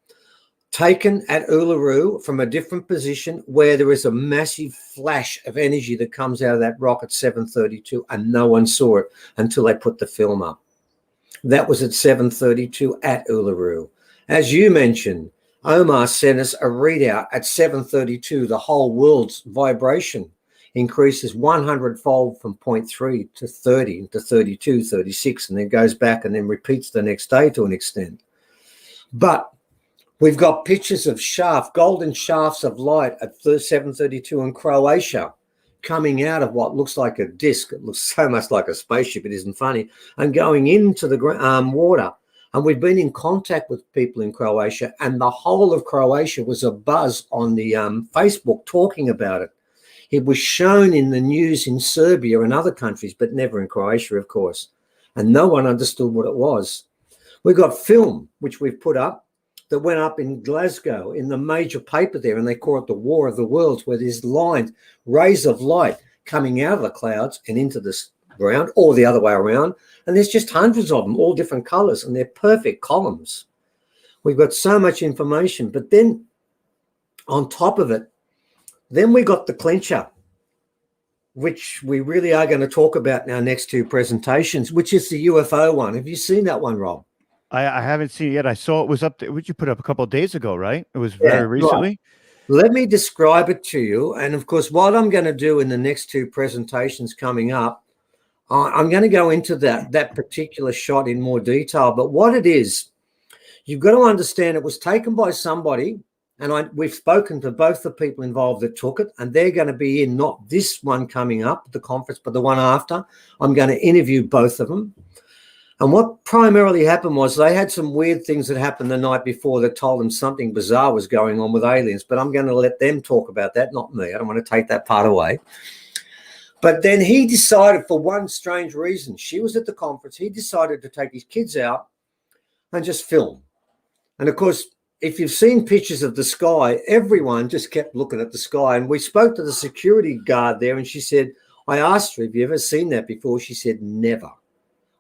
taken at Uluru from a different position where there is a massive flash of energy that comes out of that rock at 7:32, and no one saw it until they put the film up. That was at 7:32 at Uluru. As you mentioned, Omar sent us a readout at 7:32. The whole world's vibration increases 100-fold from 0.3 to 30 to 32, 36, and then goes back and then repeats the next day to an extent. But we've got pictures of golden shafts of light at 7:32 in Croatia coming out of what looks like a disc. It looks so much like a spaceship, it isn't funny, and going into the water. And we've been in contact with people in Croatia, and the whole of Croatia was abuzz on the Facebook talking about it. It was shown in the news in Serbia and other countries, but never in Croatia, of course. And no one understood what it was. We've got film, which we've put up, that went up in Glasgow in the major paper there, and they call it the War of the Worlds, where there's rays of light coming out of the clouds and into the ground, or the other way around. And there's just hundreds of them, all different colors, and they're perfect columns. We've got so much information. But then on top of it, then we got the clincher, which we really are going to talk about in our next 2 presentations, which is the UFO one. Have you seen that one, Rob? I haven't seen it yet. I saw it was up there. Would you put up a couple of days ago, right? It was very recently. Right. Let me describe it to you. And of course, what I'm going to do in the next 2 presentations coming up, I'm going to go into that particular shot in more detail. But what it is, you've got to understand it was taken by somebody, and we've spoken to both the people involved that took it, and they're going to be in not this one coming up, the conference, but the one after. I'm going to interview both of them. And what primarily happened was they had some weird things that happened the night before that told them something bizarre was going on with aliens. But I'm going to let them talk about that, not me. I don't want to take that part away. But then he decided, for one strange reason, she was at the conference, he decided to take his kids out and just film. And of course, if you've seen pictures of the sky, everyone just kept looking at the sky. And we spoke to the security guard there, and she said, I asked her, have you ever seen that before? She said, never.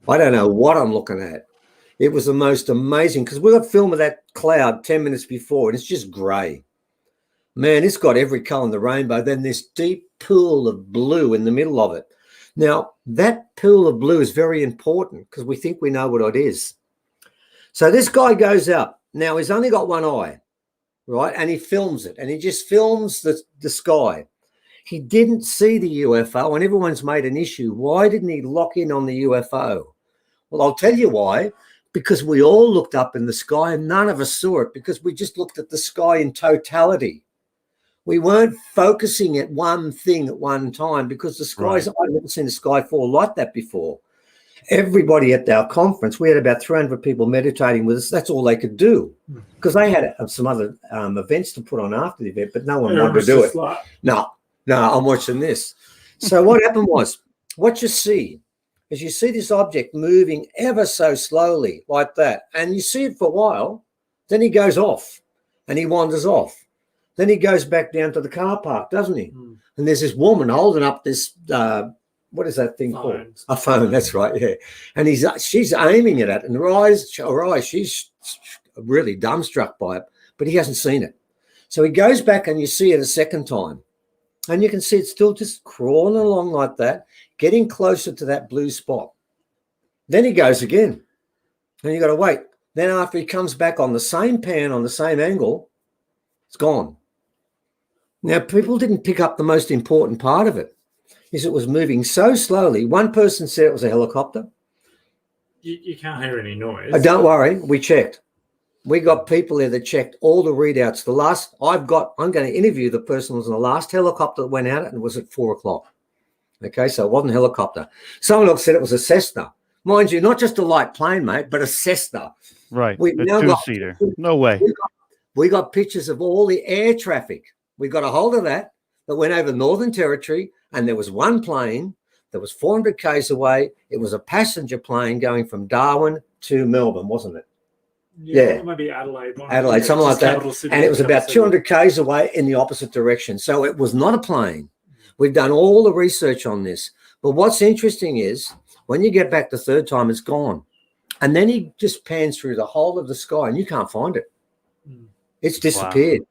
I don't know what I'm looking at. It was the most amazing, because we got film of that cloud 10 minutes before, and it's just grey. Man, it's got every colour in the rainbow. Then this deep pool of blue in the middle of it. Now, that pool of blue is very important because we think we know what it is. So this guy goes out. Now, he's only got one eye, right? And he films it, and he just films the sky. He didn't see the UFO, and everyone's made an issue. Why didn't he lock in on the UFO? Well, I'll tell you why. Because we all looked up in the sky and none of us saw it, because we just looked at the sky in totality. We weren't focusing at one thing at one time, because the skies, I've never seen the sky fall like that before. Everybody at our conference, we had about 300 people meditating with us. That's all they could do, because they had some other events to put on after the event, but no one wanted to do it. No, I'm watching this. So what happened was, what you see is you see this object moving ever so slowly like that, and you see it for a while, then he goes off and he wanders off. Then he goes back down to the car park, doesn't he? And there's this woman holding up this, what is that thing called? A phone, that's right, yeah. And she's aiming it at it, and her eyes, she's really dumbstruck by it, but he hasn't seen it. So he goes back and you see it a second time. And you can see it's still just crawling along like that, getting closer to that blue spot. Then he goes again. And you got to wait. Then after he comes back on the same pan, on the same angle, it's gone. Now, people didn't pick up the most important part of it, is it was moving so slowly. One person said it was a helicopter. You can't hear any noise. Oh, don't worry, we checked. We got people there that checked all the readouts. I'm going to interview the person who was in the last helicopter that went out, and it was at 4:00. Okay, so it wasn't a helicopter. Someone else said it was a Cessna. Mind you, not just a light plane, mate, but a Cessna. Right, We've a now two-seater. No way. We got pictures of all the air traffic. We got a hold of that went over Northern Territory, and there was one plane that was 400 k's away. It was a passenger plane going from Darwin to Melbourne, wasn't it? Yeah. Maybe Adelaide. Adelaide, something like that. And it was about 200 k's away in the opposite direction. So it was not a plane. We've done all the research on this. But what's interesting is when you get back the third time, it's gone. And then he just pans through the whole of the sky and you can't find it. It's disappeared. Wow.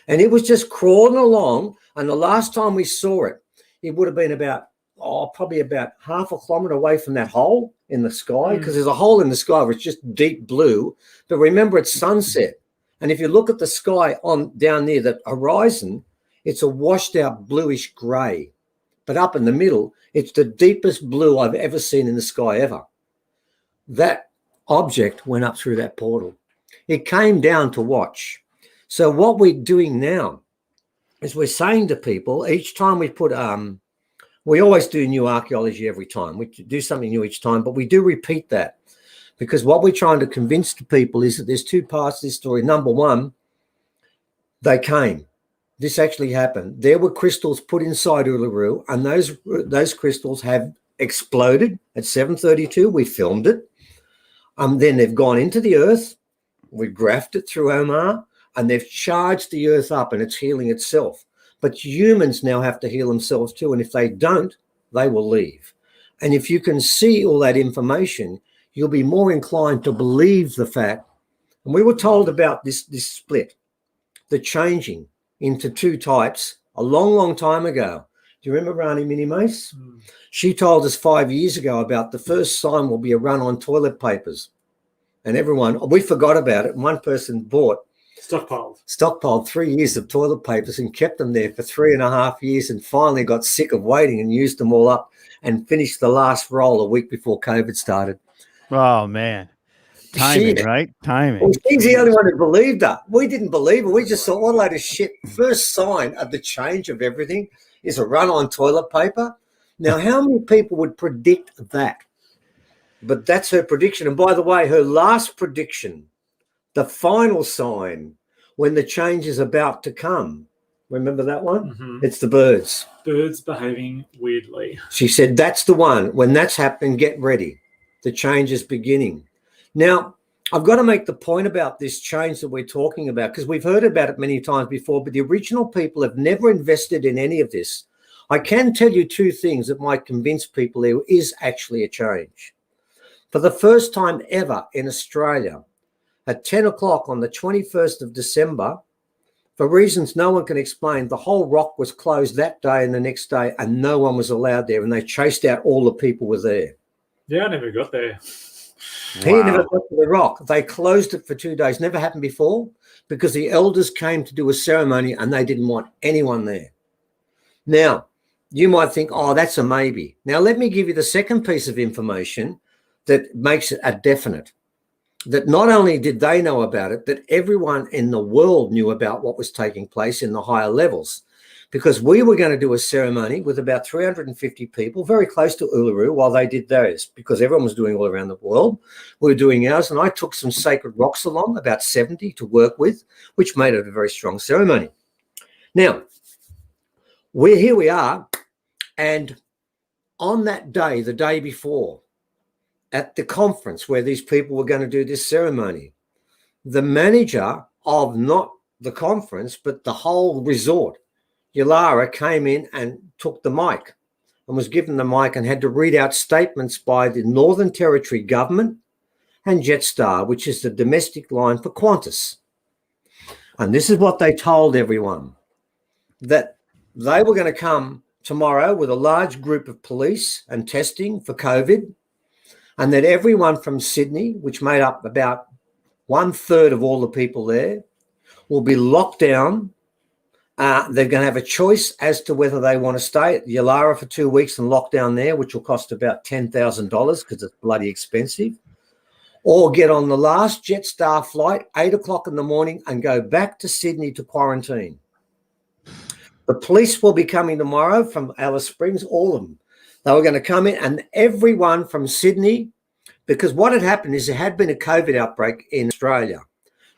And it was just crawling along. And the last time we saw it, it would have been about, probably about half a kilometre away from that hole in the sky, because there's a hole in the sky where it's just deep blue. But remember, it's sunset. And if you look at the sky on down near the horizon, it's a washed out bluish grey. But up in the middle, it's the deepest blue I've ever seen in the sky ever. That object went up through that portal. It came down to watch. So what we're doing now is we're saying to people, each time we put, we always do new archaeology every time. We do something new each time, but we do repeat that, because what we're trying to convince the people is that there's two parts to this story. Number one, they came. This actually happened. There were crystals put inside Uluru, and those crystals have exploded at 7:32. We filmed it. Then they've gone into the earth. We graphed it through Omar, and they've charged the earth up, and it's healing itself. But humans now have to heal themselves too, and if they don't, they will leave. And if you can see all that information, you'll be more inclined to believe the fact. And we were told about this split, the changing into two types a long, long time ago. Do you remember Rani Minimace? She told us 5 years ago about the first sign will be a run on toilet papers. And we forgot about it. And one person stockpiled 3 years of toilet papers and kept them there for 3.5 years, and finally got sick of waiting and used them all up and finished the last roll a week before COVID started. Oh, man. Timing, right? Timing. Well, she's the only one who believed her. We didn't believe her. We just thought, what a load of shit. First sign of the change of everything is a run on toilet paper. Now, how many people would predict that? But that's her prediction. And by the way, her last prediction, the final sign when the change is about to come. Remember that one? Mhm. It's the birds. Birds behaving weirdly. She said, that's the one. When that's happening, get ready. The change is beginning. Now, I've got to make the point about this change that we're talking about, because we've heard about it many times before, but the original people have never invested in any of this. I can tell you two things that might convince people there is actually a change. For the first time ever in Australia, at 10 o'clock on the 21st of December, for reasons no one can explain, the whole rock was closed that day and the next day, and no one was allowed there, and they chased out all the people who were there. Yeah, I never got there. He never got to the rock. They closed it for 2 days. Never happened before, because the elders came to do a ceremony and they didn't want anyone there. Now, you might think, oh, that's a maybe. Now, let me give you the second piece of information that makes it a definite. That not only did they know about it, that everyone in the world knew about what was taking place in the higher levels. Because we were going to do a ceremony with about 350 people, very close to Uluru, while they did theirs, because everyone was doing all around the world. We were doing ours, and I took some sacred rocks along, about 70 to work with, which made it a very strong ceremony. Now, here we are, and on that day, the day before, at the conference where these people were going to do this ceremony, the manager of not the conference, but the whole resort, Yulara, came in and took the mic and was given the mic and had to read out statements by the Northern Territory government and Jetstar, which is the domestic line for Qantas. And this is what they told everyone, that they were going to come tomorrow with a large group of police and testing for COVID, and that everyone from Sydney, which made up about 1/3 of all the people there, will be locked down. They're going to have a choice as to whether they want to stay at Yulara for 2 weeks and lock down there, which will cost about $10,000 because it's bloody expensive, or get on the last Jetstar flight, 8 o'clock in the morning, and go back to Sydney to quarantine. The police will be coming tomorrow from Alice Springs, all of them. They were going to come in, and everyone from Sydney, because what had happened is there had been a COVID outbreak in Australia.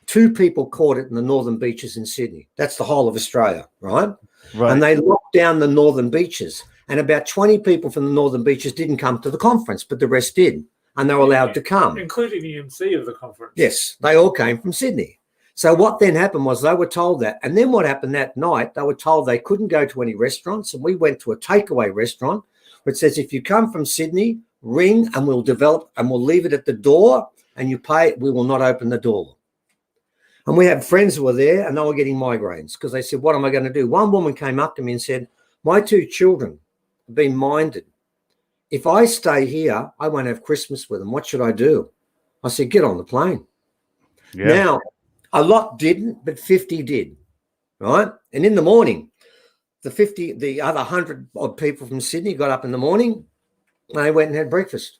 2 people caught it in the northern beaches in Sydney. That's the whole of Australia, right? And they locked down the northern beaches. And about 20 people from the northern beaches didn't come to the conference, but the rest did. And they were allowed to come. Including the MC of the conference. Yes, they all came from Sydney. So what then happened was they were told that. And then what happened that night, they were told they couldn't go to any restaurants. And we went to a takeaway restaurant which says, if you come from Sydney, ring and we'll leave it at the door and you pay, we will not open the door. And we had friends who were there and they were getting migraines because they said, what am I going to do? One woman came up to me and said, my 2 children have been minded. If I stay here, I won't have Christmas with them. What should I do? I said, get on the plane. Yeah. Now, a lot didn't, but 50 did, right? And in the morning, the other 100 odd people from Sydney got up in the morning and they went and had breakfast.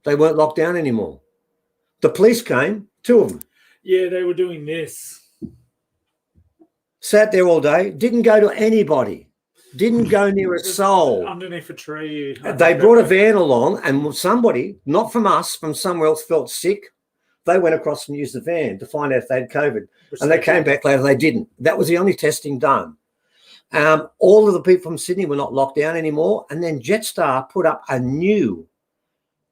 They weren't locked down anymore. The police came, 2 of them. Yeah, they were doing this. Sat there all day, didn't go to anybody, didn't go near a soul. Underneath a tree. They brought a van along and somebody, not from us, from somewhere else, felt sick. They went across and used the van to find out if they had COVID. And they came back later, they didn't. That was the only testing done. All of the people from Sydney were not locked down anymore. And then Jetstar put up a new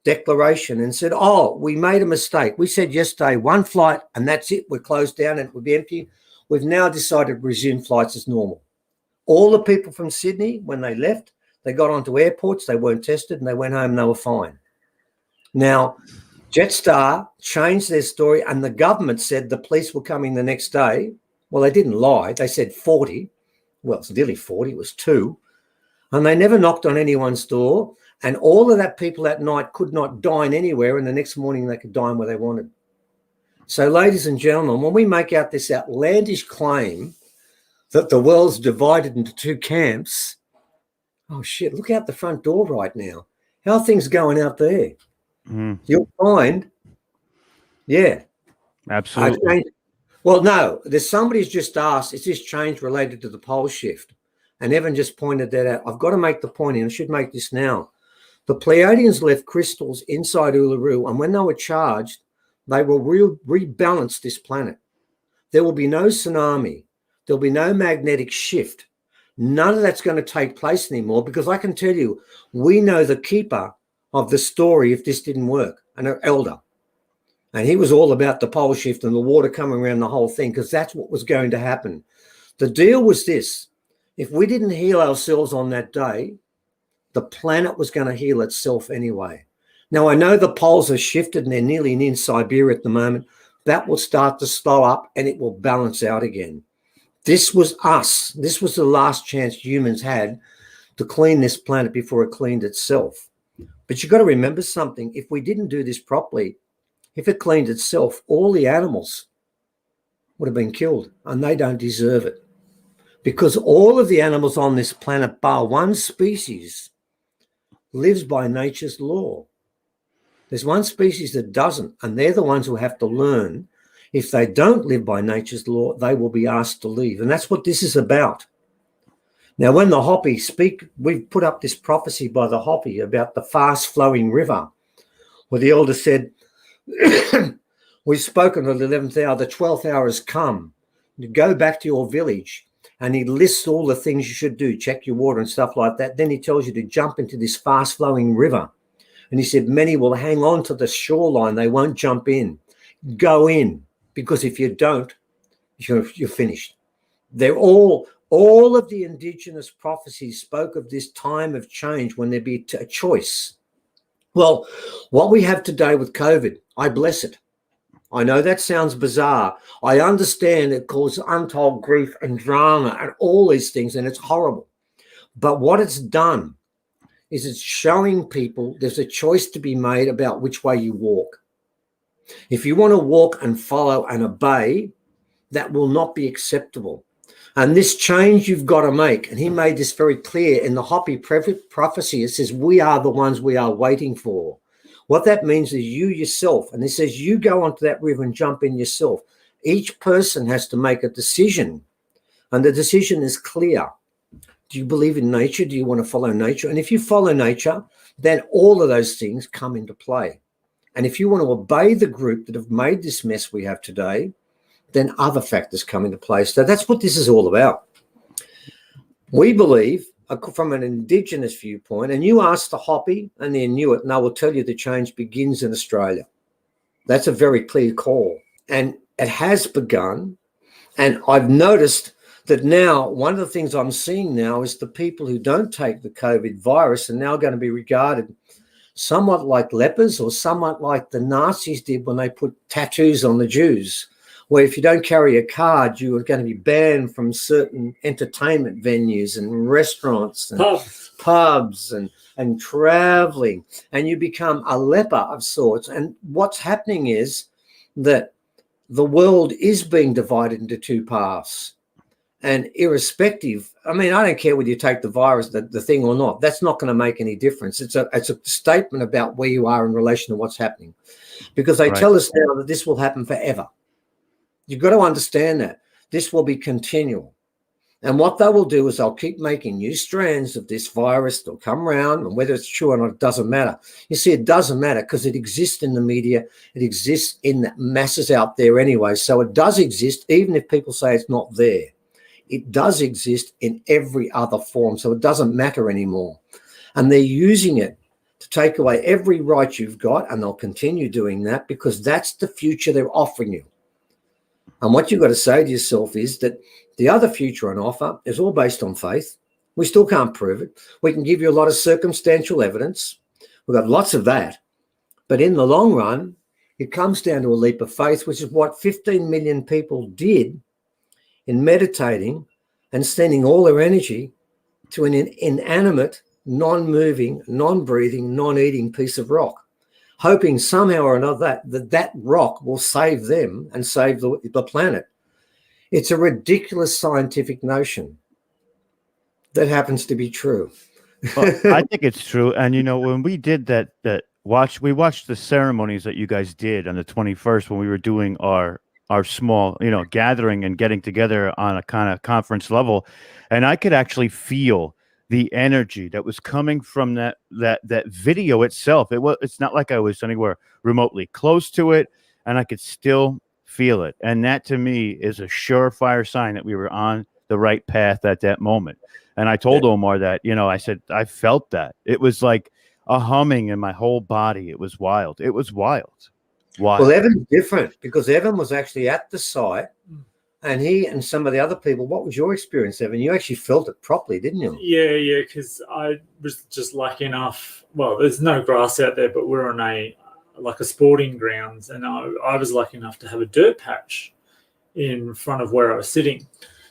declaration and said, oh, we made a mistake. We said yesterday 1 flight and that's it. We're closed down and it will be empty. We've now decided to resume flights as normal. All the people from Sydney, when they left, they got onto airports, they weren't tested and they went home and they were fine. Now, Jetstar changed their story and the government said the police were coming the next day. Well, they didn't lie. They said 40. Well, it's nearly 40. It was 2. And they never knocked on anyone's door. And all of that people that night could not dine anywhere. And the next morning they could dine where they wanted. So, ladies and gentlemen, when we make out this outlandish claim that the world's divided into 2 camps, oh, shit, look out the front door right now. How are things going out there? You'll find, yeah. Absolutely. Well, no, there's somebody's just asked, is this change related to the pole shift? And Evan just pointed that out. I've got to make the point, and I should make this now. The Pleiadians left crystals inside Uluru, and when they were charged, they will rebalance this planet. There will be no tsunami. There'll be no magnetic shift. None of that's going to take place anymore, because I can tell you, we know the keeper of the story if this didn't work, an elder. And he was all about the pole shift and the water coming around the whole thing, because that's what was going to happen. The deal was this: if we didn't heal ourselves on that day, the planet was going to heal itself anyway. Now, I know the poles are shifted and they're nearly in Siberia at the moment. That will start to slow up and it will balance out again. This was us. This was the last chance humans had to clean this planet before it cleaned itself. But you've got to remember something. If we didn't do this properly, if it cleaned itself, all the animals would have been killed, and they don't deserve it. Because all of the animals on this planet, bar one species, lives by nature's law. There's one species that doesn't, and they're the ones who have to learn. If they don't live by nature's law, they will be asked to leave. And that's what this is about. Now, when the Hopi speak, we've put up this prophecy by the Hopi about the fast-flowing river, where the elder said, we've spoken of the 11th hour, the 12th hour has come. You go back to your village. And he lists all the things you should do, check your water and stuff like that. Then he tells you to jump into this fast-flowing river. And he said, many will hang on to the shoreline. They won't jump in. Go in, because if you don't, you're finished. They're all of the indigenous prophecies spoke of this time of change when there'd be a choice. Well, what we have today with COVID, I bless it. I know that sounds bizarre. I understand it causes untold grief and drama and all these things, and it's horrible. But what it's done is it's showing people there's a choice to be made about which way you walk. If you want to walk and follow and obey, that will not be acceptable. And this change you've got to make, and he made this very clear in the Hopi prophecy. It says, we are the ones we are waiting for. What that means is you yourself, and it says you go onto that river and jump in yourself. Each person has to make a decision, and the decision is clear. Do you believe in nature? Do you want to follow nature? And if you follow nature, then all of those things come into play. And if you want to obey the group that have made this mess we have today, then other factors come into play. So that's what this is all about. We believe, from an indigenous viewpoint, and you ask the Hopi and the Inuit, and they will tell you the change begins in Australia. That's a very clear call. And it has begun. And I've noticed that now one of the things I'm seeing now is the people who don't take the COVID virus are now going to be regarded somewhat like lepers, or somewhat like the Nazis did when they put tattoos on the Jews, where if you don't carry a card, you are going to be banned from certain entertainment venues and restaurants and pubs and traveling, and you become a leper of sorts. And what's happening is that the world is being divided into two paths. And irrespective, I mean, I don't care whether you take the virus, the thing or not. That's not going to make any difference. It's a statement about where you are in relation to what's happening, because they tell us now that this will happen forever. You've got to understand that this will be continual. And what they will do is they'll keep making new strands of this virus. They'll come around, and whether it's true or not, it doesn't matter. You see, it doesn't matter because it exists in the media. It exists in the masses out there anyway. So it does exist, even if people say it's not there. It does exist in every other form, so it doesn't matter anymore. And they're using it to take away every right you've got, and they'll continue doing that because that's the future they're offering you. And what you've got to say to yourself is that the other future on offer is all based on faith. We still can't prove it. We can give you a lot of circumstantial evidence. We've got lots of that. But in the long run, it comes down to a leap of faith, which is what 15 million people did in meditating and sending all their energy to an inanimate, non-moving, non-breathing, non-eating piece of rock, hoping somehow or another that rock will save them and save the planet. It's a ridiculous scientific notion that happens to be true. Well, I think it's true. And, you know, when we did we watched the ceremonies that you guys did on the 21st when we were doing our small, gathering and getting together on a kind of conference level. And I could actually feel the energy that was coming from that video itself. It's not like I was anywhere remotely close to it, and I could still feel it. And that to me is a surefire sign that we were on the right path at that moment. And I told Omar that, I said, I felt that. It was like a humming in my whole body. It was wild. It was wild. Well, Evan's different because Evan was actually at the site, and he and some of the other people. What was your experience, Evan? You actually felt it properly, didn't you? Yeah, because I was just lucky enough. Well, there's no grass out there, but we're on a sporting grounds, and I was lucky enough to have a dirt patch in front of where I was sitting.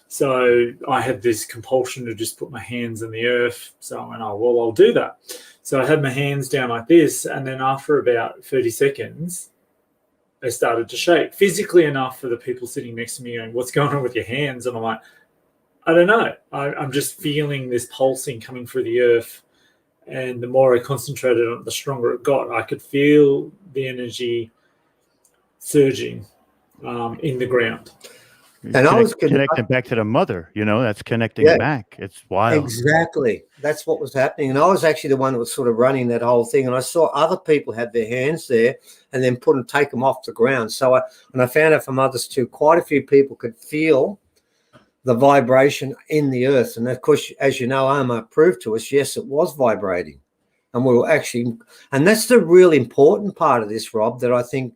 So I had this compulsion to just put my hands in the earth. So I went, I'll do that. So I had my hands down like this, and then after about 30 seconds, they started to shake physically enough for the people sitting next to me going, what's going on with your hands? And I'm like, I don't know. I'm just feeling this pulsing coming through the earth. And the more I concentrated on it, the stronger it got. I could feel the energy surging in the ground. And I was connecting back to the mother, that's connecting back. It's wild. Exactly. That's what was happening. And I was actually the one that was sort of running that whole thing. And I saw other people have their hands there and then take them off the ground. So I found out from others too, quite a few people could feel the vibration in the earth. And of course, as you know, Omar proved to us, yes, it was vibrating. And we were actually, and that's the real important part of this, Rob, that I think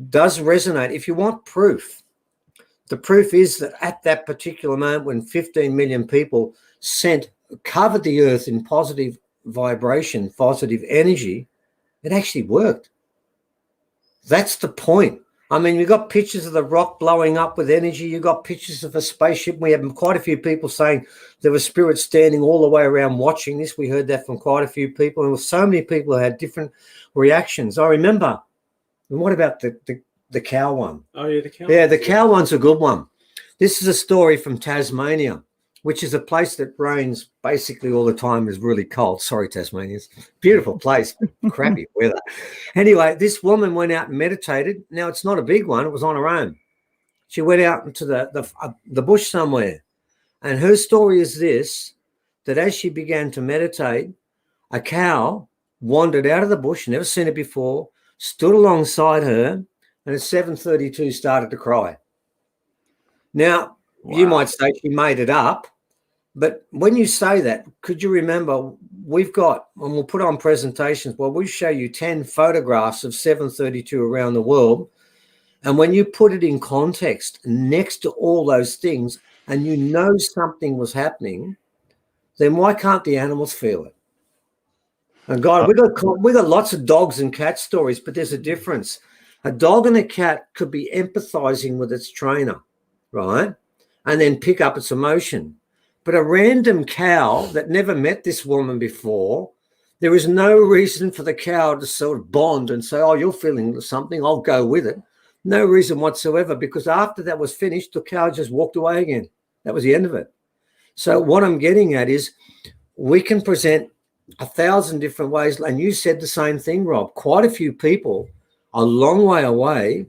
does resonate. If you want proof, the proof is that at that particular moment when 15 million people covered the earth in positive vibration, positive energy, it actually worked. That's the point. I mean, you've got pictures of the rock blowing up with energy. You've got pictures of a spaceship. We have quite a few people saying there were spirits standing all the way around watching this. We heard that from quite a few people. And there were so many people who had different reactions. I remember, and what about the cow one? Oh, yeah, the cow. Yeah, the cow one's a good one. This is a story from Tasmania, which is a place that rains basically all the time, is really cold. Sorry, Tasmanians. Beautiful place, crappy weather. Anyway, this woman went out and meditated. Now, it's not a big one. It was on her own. She went out into the bush somewhere. And her story is this, that as she began to meditate, a cow wandered out of the bush, never seen it before, stood alongside her, and at 7:32 started to cry. Now, you might say she made it up, but when you say that, could you remember we've got, and we'll put on presentations, we show you 10 photographs of 732 around the world, and when you put it in context next to all those things and you know something was happening, then why can't the animals feel it? And God, we got lots of dogs and cat stories, but there's a difference. A dog and a cat could be empathizing with its trainer, right? And then pick up its emotion. But a random cow that never met this woman before, there is no reason for the cow to sort of bond and say, oh, you're feeling something, I'll go with it. No reason whatsoever, because after that was finished, the cow just walked away again. That was the end of it. So what I'm getting at is we can present 1,000 different ways. And you said the same thing, Rob. Quite a few people a long way away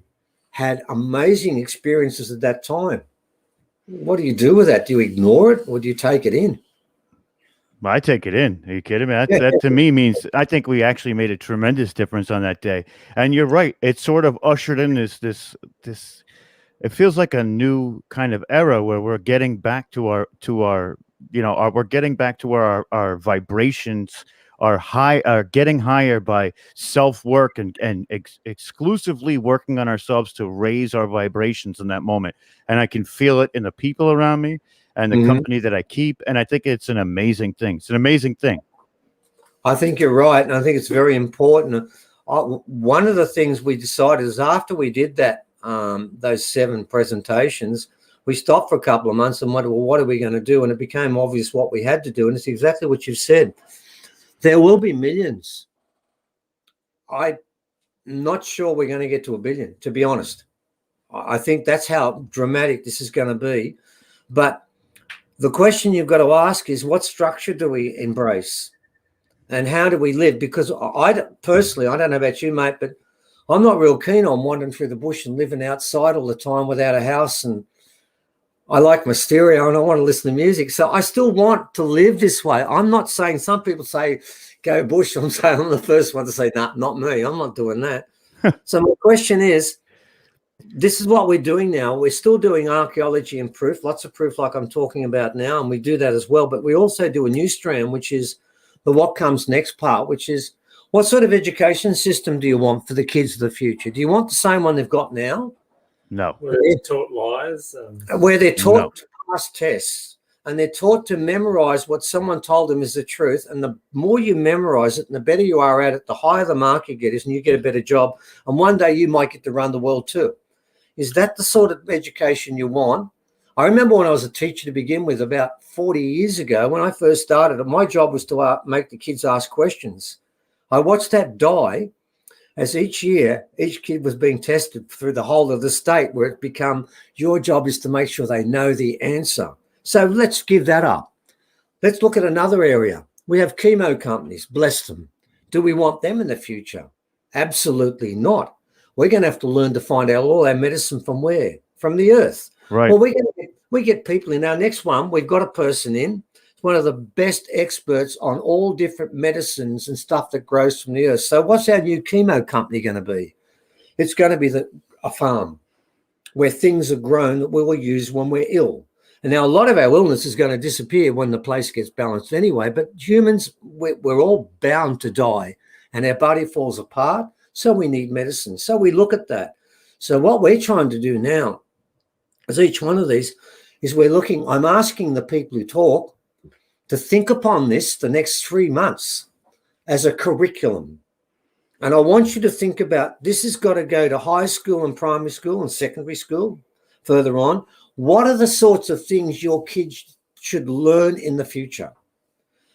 had amazing experiences at that time. What do you do with that? Do you ignore it or do you take it in? I take it in. Are you kidding me? That to me means I think we actually made a tremendous difference on that day. And you're right. It sort of ushered in this. It feels like a new kind of era where we're getting back to our we're getting back to where our vibrations are getting higher by self-work and exclusively working on ourselves to raise our vibrations in that moment. And I can feel it in the people around me and the company that I keep. And I think it's an amazing thing. It's an amazing thing. I think you're right. And I think it's very important. One of the things we decided is after we did that, those 7 presentations, we stopped for a couple of months and wondered, well, what are we going to do? And it became obvious what we had to do. And it's exactly what you've said. There will be millions. I'm not sure we're going to get to 1 billion, to be honest. I think that's how dramatic this is going to be. But the question you've got to ask is, what structure do we embrace? And how do we live? Because I personally, I don't know about you, mate, but I'm not real keen on wandering through the bush and living outside all the time without a house. And I like my stereo and I want to listen to music. So I still want to live this way. I'm not saying, some people say, go bush. I'm saying I'm the first one to say, nah, not me. I'm not doing that. So my question is, this is what we're doing now. We're still doing archaeology and proof, lots of proof like I'm talking about now, and we do that as well. But we also do a new strand, which is the what comes next part, which is what sort of education system do you want for the kids of the future? Do you want the same one they've got now? No. Where it's taught lies. Where they're taught No. to pass tests and they're taught to memorize what someone told them is the truth. And the more you memorize it and the better you are at it, the higher the mark you get is, and you get a better job. And one day you might get to run the world too. Is that the sort of education you want? I remember when I was a teacher to begin with about 40 years ago, when I first started, my job was to make the kids ask questions. I watched that die as each year, each kid was being tested through the whole of the state, where it become your job is to make sure they know the answer. So let's give that up. Let's look at another area. We have chemo companies, bless them. Do we want them in the future? Absolutely not. We're going to have to learn to find out all our medicine from where? From the earth. Right. Well, we get people in. Our next one, we've got a person in, one of the best experts on all different medicines and stuff that grows from the earth. So what's our new chemo company going to be? It's going to be a farm where things are grown that we will use when we're ill. And now a lot of our illness is going to disappear when the place gets balanced anyway, but humans, we're all bound to die and our body falls apart. So we need medicine. So we look at that. So what we're trying to do now is each one of these is I'm asking the people who talk to think upon this the next 3 months as a curriculum. And I want you to think about, this has got to go to high school and primary school and secondary school further on. What are the sorts of things your kids should learn in the future?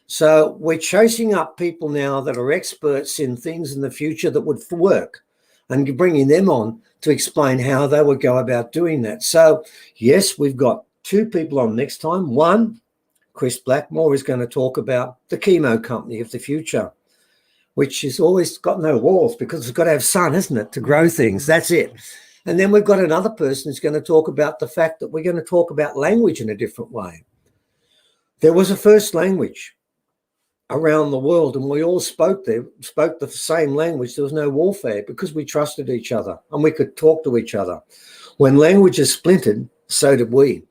So we're chasing up people now that are experts in things in the future that would work and bringing them on to explain how they would go about doing that. So yes, we've got 2 people on next time. One, Chris Blackmore, is going to talk about the chemo company of the future, which has always got no walls because it's got to have sun, isn't it, to grow things. That's it. And then we've got another person who's going to talk about the fact that we're going to talk about language in a different way. There was a first language around the world and we all spoke the same language. There was no warfare because we trusted each other and we could talk to each other. When languages splintered, so did we.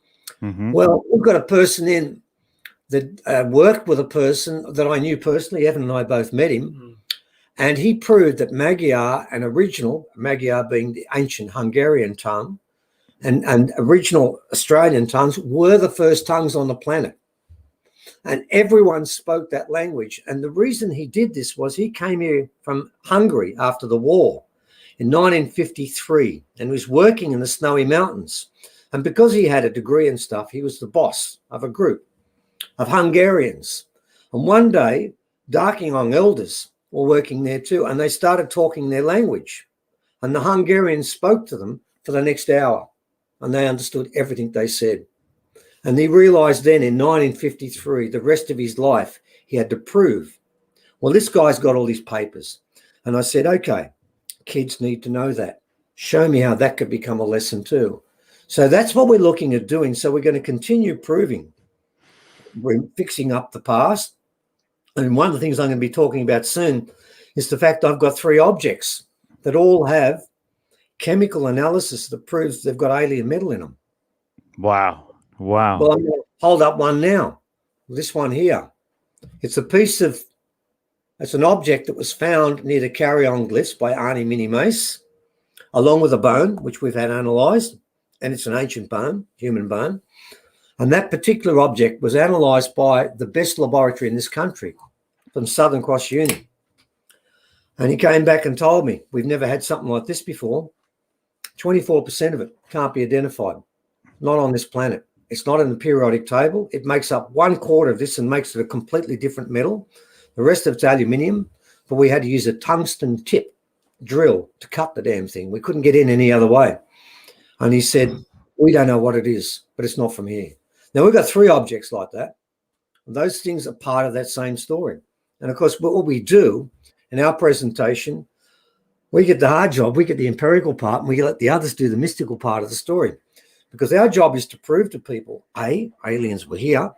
Mm-hmm. Well, we've got a person in that worked with a person that I knew personally. Evan and I both met him, and he proved that Magyar and original, Magyar being the ancient Hungarian tongue, and original Australian tongues were the first tongues on the planet. And everyone spoke that language. And the reason he did this was he came here from Hungary after the war in 1953 and was working in the Snowy Mountains. And because he had a degree and stuff, he was the boss of a group of Hungarians. And one day, Darkinghong elders were working there too, and they started talking their language. And the Hungarians spoke to them for the next hour, and they understood everything they said. And he realized then in 1953, the rest of his life, he had to prove, well, this guy's got all these papers. And I said, okay, kids need to know that. Show me how that could become a lesson too. So that's what we're looking at doing. So we're going to continue proving. We're fixing up the past. And one of the things I'm going to be talking about soon is the fact I've got 3 objects that all have chemical analysis that proves they've got alien metal in them. Wow. Wow. Well, I'm going to hold up one now. This one here. It's it's an object that was found near the Carrion glyphs by Arnie Minimace, along with a bone, which we've had analysed. And it's an ancient bone, human bone. And that particular object was analysed by the best laboratory in this country from Southern Cross Uni. And he came back and told me, we've never had something like this before. 24% of it can't be identified, not on this planet. It's not in the periodic table. It makes up 1/4 of this and makes it a completely different metal. The rest of it's aluminium, but we had to use a tungsten tip drill to cut the damn thing. We couldn't get in any other way. And he said, we don't know what it is, but it's not from here. Now, we've got 3 objects like that. And those things are part of that same story. And, of course, what we do in our presentation, we get the hard job, we get the empirical part, and we let the others do the mystical part of the story. because our job is to prove to people, A, aliens were here,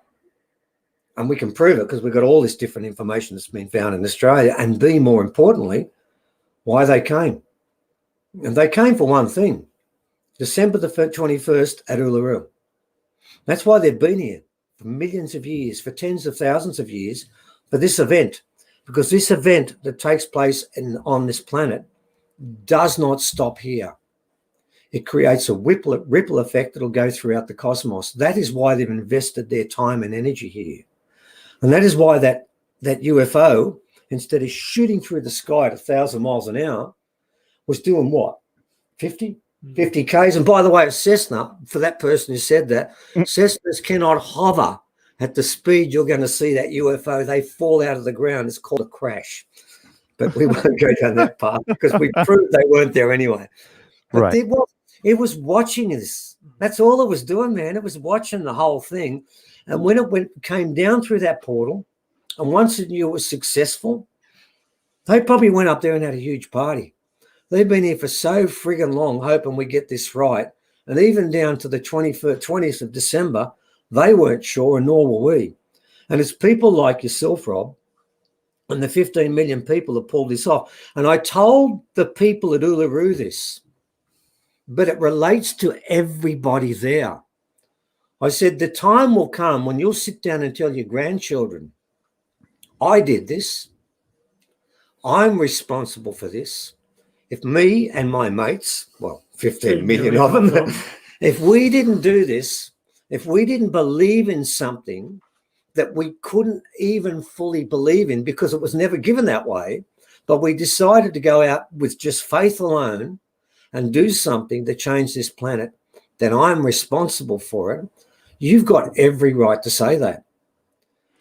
and we can prove it because we've got all this different information that's been found in Australia, and B, more importantly, why they came. And they came for one thing, December the 21st at Uluru. That's why they've been here for millions of years, for tens of thousands of years, for this event, because this event that takes place on this planet does not stop here. It creates a ripple effect that'll go throughout the cosmos. That is why they've invested their time and energy here. And that is why that UFO, instead of shooting through the sky at 1,000 miles an hour, was doing what? 50 Ks. And by the way, Cessna, for that person who said that, Cessnas cannot hover at the speed you're going to see that UFO. They fall out of the ground. It's called a crash. But we won't go down that path because we proved they weren't there anyway. But Right. it was watching this. That's all it was doing, man. It was watching the whole thing. And when it came down through that portal, and once it knew it was successful, they probably went up there and had a huge party. They've been here for so friggin' long, hoping we get this right. And even down to the 20th of December, they weren't sure, and nor were we. And it's people like yourself, Rob, and the 15 million people that pulled this off. And I told the people at Uluru this, but it relates to everybody there. I said, the time will come when you'll sit down and tell your grandchildren, I did this. I'm responsible for this. If me and my mates, well, 15 million of them, if we didn't do this, if we didn't believe in something that we couldn't even fully believe in because it was never given that way, but we decided to go out with just faith alone and do something to change this planet, then I'm responsible for it. You've got every right to say that.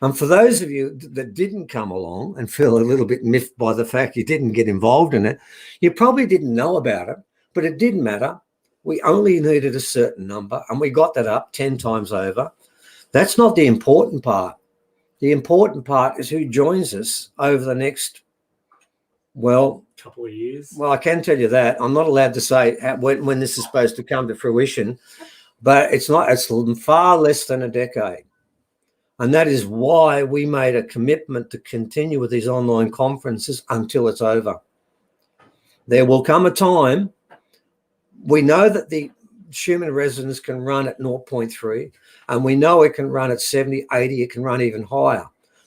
And for those of you that didn't come along and feel a little bit miffed by the fact you didn't get involved in it, you probably didn't know about it, but it didn't matter. We only needed a certain number, and we got that up 10 times over. That's not the important part. The important part is who joins us over the next, well, couple of years. Well, I can tell you that. I'm not allowed to say when this is supposed to come to fruition, but it's far less than a decade. And that is why we made a commitment to continue with these online conferences until it's over. There will come a time, we know that the Schumann resonance can run at 0.3, and we know it can run at 70, 80, it can run even higher.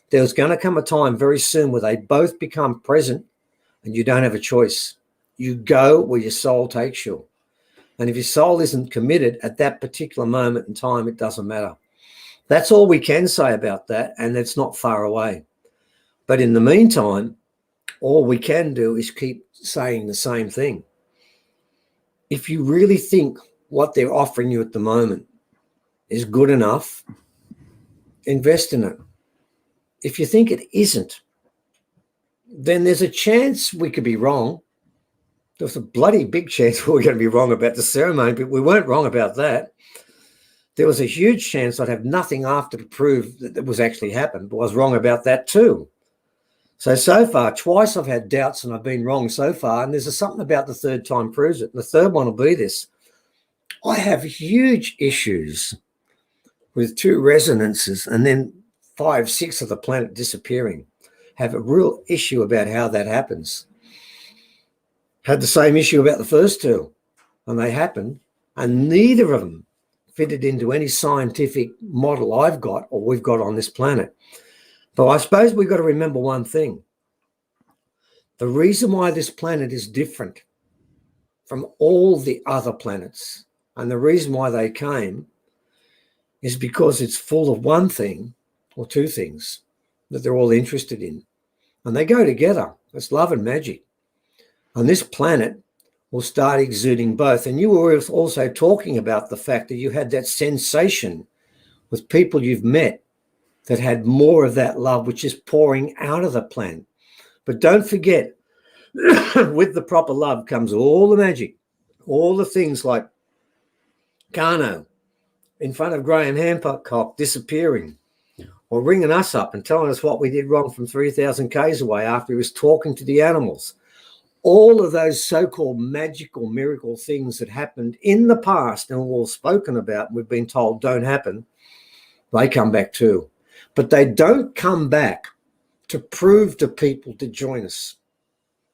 There's going to come a time very soon where they both become present and you don't have a choice. You go where your soul takes you. And if your soul isn't committed at that particular moment in time, it doesn't matter. That's all we can say about that, and it's not far away. But in the meantime, all we can do is keep saying the same thing. If you really think what they're offering you at the moment is good enough, invest in it. If you think it isn't, then there's a chance we could be wrong. There's a bloody big chance we were going to be wrong about the ceremony, but we weren't wrong about that. There was a huge chance I'd have nothing after to prove that it was actually happened, but I was wrong about that too. So far, twice I've had doubts and I've been wrong so far, and there's something about the third time proves it. And the third one will be this. I have huge issues with 2 resonances and then 5, 6 of the planet disappearing. Have a real issue about how that happens. Had the same issue about the first 2, and they happened, and neither of them fitted into any scientific model I've got or we've got on this planet. But I suppose we've got to remember one thing. The reason why this planet is different from all the other planets, and the reason why they came, is because it's full of one thing or 2 things that they're all interested in. And they go together. It's love and magic. And this planet will start exuding both. And you were also talking about the fact that you had that sensation with people you've met that had more of that love, which is pouring out of the planet. But don't forget, with the proper love comes all the magic, all the things like Kano in front of Graham Hancock disappearing, or ringing us up and telling us what we did wrong from 3,000 Ks away after he was talking to the animals. all of those so-called magical miracle things that happened in the past and were all spoken about, we've been told don't happen, they come back too. But they don't come back to prove to people to join us.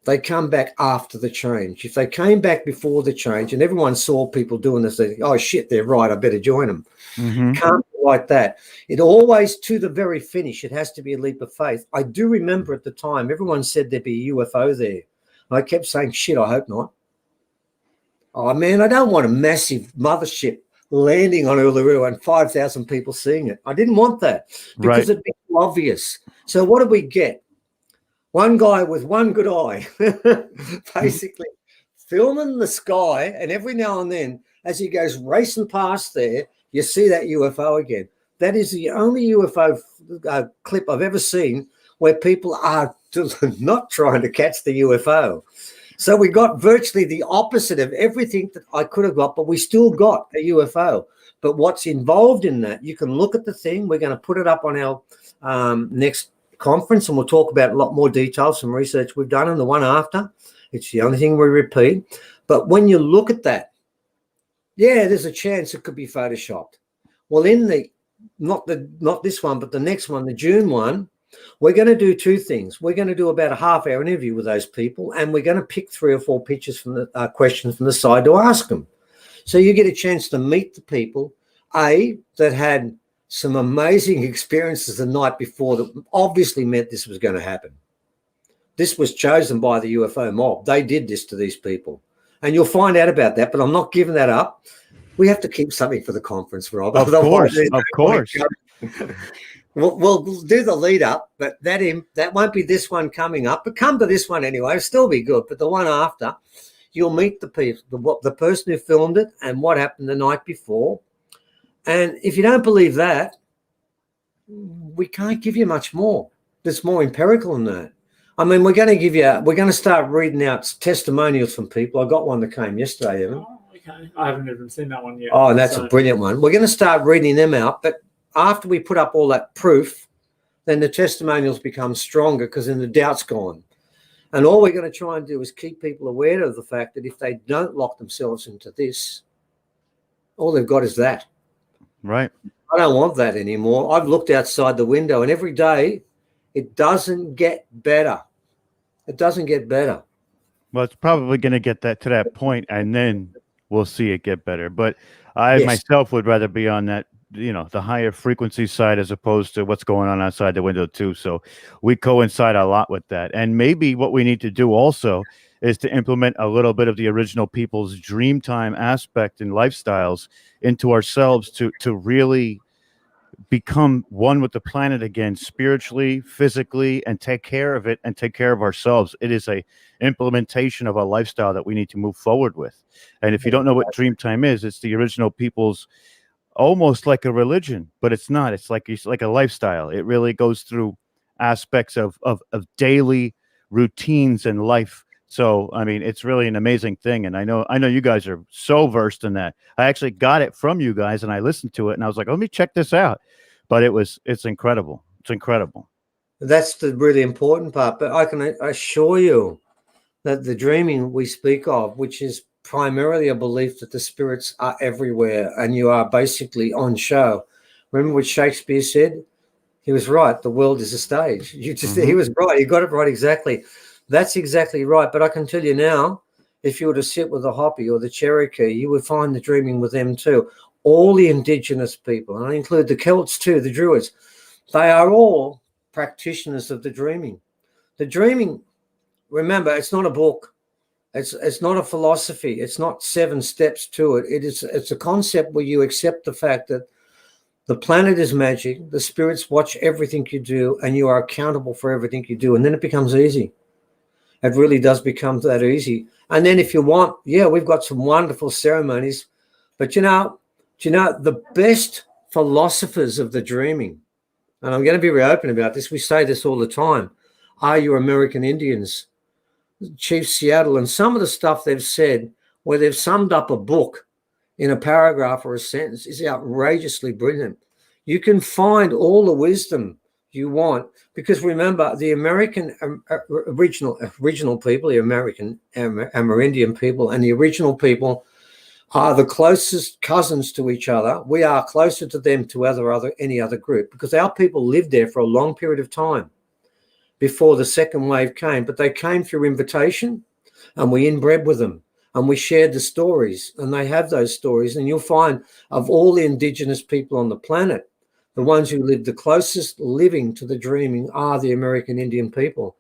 They come back after the change. If they came back before the change and everyone saw people doing this, they think, oh shit, they're right, I better join them. Can't be like that. It always, to the very finish, it has to be a leap of faith. I do remember at the time, everyone said there'd be a UFO there. I kept saying, shit, I hope not. Oh man, I don't want a massive mothership landing on Uluru and 5,000 people seeing it. I didn't want that because it'd be too obvious. So what did we get? One guy with one good eye, basically filming the sky, and every now and then, as he goes racing past there, you see that UFO again. That is the only UFO clip I've ever seen where people are not trying to catch the UFO. So we got virtually the opposite of everything that I could have got, but we still got a UFO. But what's involved in that, you can look at the thing. We're going to put it up on our next conference, and we'll talk about a lot more details, some research we've done, and the one after. It's the only thing we repeat. But when you look at that, yeah, there's a chance it could be photoshopped. Well, in the not this one, but the next one, the June one, we're going to do two things. We're going to do about a half-hour interview with those people, and we're going to pick 3 or 4 pictures from the questions from the side to ask them. So you get a chance to meet the people, that had some amazing experiences the night before that obviously meant this was going to happen. This was chosen by the UFO mob. They did this to these people. And you'll find out about that, but I'm not giving that up. We have to keep something for the conference, Rob. Of course. We'll do the lead up, but that won't be this one coming up. But come to this one anyway. It'll still be good. But the one after, you'll meet the people, the person who filmed it and what happened the night before. And if you don't believe that, we can't give you much more. There's more empirical than that. I mean, we're going to start reading out testimonials from people. I got one that came yesterday, Evan. Oh, okay. I haven't even seen that one yet. Oh, and that's a brilliant one. We're going to start reading them out. But after we put up all that proof, then the testimonials become stronger because then the doubt's gone. And all we're going to try and do is keep people aware of the fact that if they don't lock themselves into this, all they've got is that. Right. I don't want that anymore. I've looked outside the window, and every day it doesn't get better. It doesn't get better. Well, it's probably going to get that to that point, and then we'll see it get better. But I myself would rather be on that, the higher frequency side as opposed to what's going on outside the window too. So we coincide a lot with that. And maybe what we need to do also is to implement a little bit of the original people's dream time aspect and lifestyles into ourselves to really become one with the planet again, spiritually, physically, and take care of it and take care of ourselves. It is a implementation of a lifestyle that we need to move forward with. And if you don't know what dream time is, it's the original people's almost like a religion, but it's not. It's like a lifestyle. It really goes through aspects of daily routines and life. So, I mean, it's really an amazing thing. And I know you guys are so versed in that. I actually got it from you guys and I listened to it and I was like, let me check this out. But it's incredible. It's incredible. That's the really important part. But I can assure you that the dreaming we speak of, which is primarily a belief that the spirits are everywhere and you are basically on show. Remember what Shakespeare said? He was right. The world is a stage. He was right. He got it right exactly. That's exactly right. But I can tell you now, if you were to sit with the Hopi or the Cherokee, you would find the dreaming with them too. All the indigenous people, and I include the Celts too, the Druids, they are all practitioners of the dreaming. The dreaming, remember, it's not a book. It's not a philosophy. It's not 7 steps to it. It's a concept where you accept the fact that the planet is magic. The spirits watch everything you do, and you are accountable for everything you do. And then it becomes easy. It really does become that easy. And then if you want, we've got some wonderful ceremonies. But you know, the best philosophers of the dreaming, and I'm going to be very open about this, we say this all the time, are your American Indians, Chief Seattle, and some of the stuff they've said where they've summed up a book in a paragraph or a sentence is outrageously brilliant. You can find all the wisdom you want? Because remember, the American original people, the American Amerindian people, and the original people are the closest cousins to each other. We are closer to them to any other group, because our people lived there for a long period of time before the second wave came. But they came through invitation, and we inbred with them, and we shared the stories, and they have those stories. And you'll find, of all the indigenous people on the planet, the ones who live the closest living to the dreaming are the American Indian people.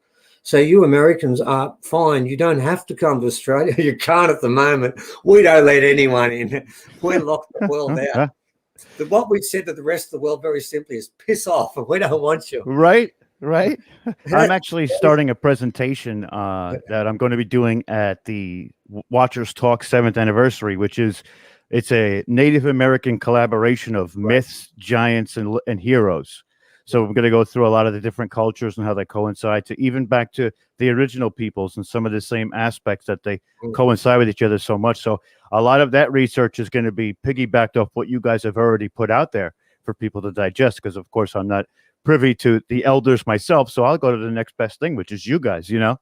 So you Americans are fine. You don't have to come to Australia. You can't at the moment. We don't let anyone in. We lock the world out. What we said to the rest of the world very simply is piss off. We don't want you. Right. I'm actually starting a presentation that I'm going to be doing at the Watchers Talk 7th anniversary, which is it's a Native American collaboration of myths, giants, and heroes. So we're going to go through a lot of the different cultures and how they coincide to even back to the original peoples and some of the same aspects that they coincide with each other so much. So a lot of that research is going to be piggybacked off what you guys have already put out there for people to digest, because of course I'm not privy to the elders myself. So I'll go to the next best thing, which is you guys, you know?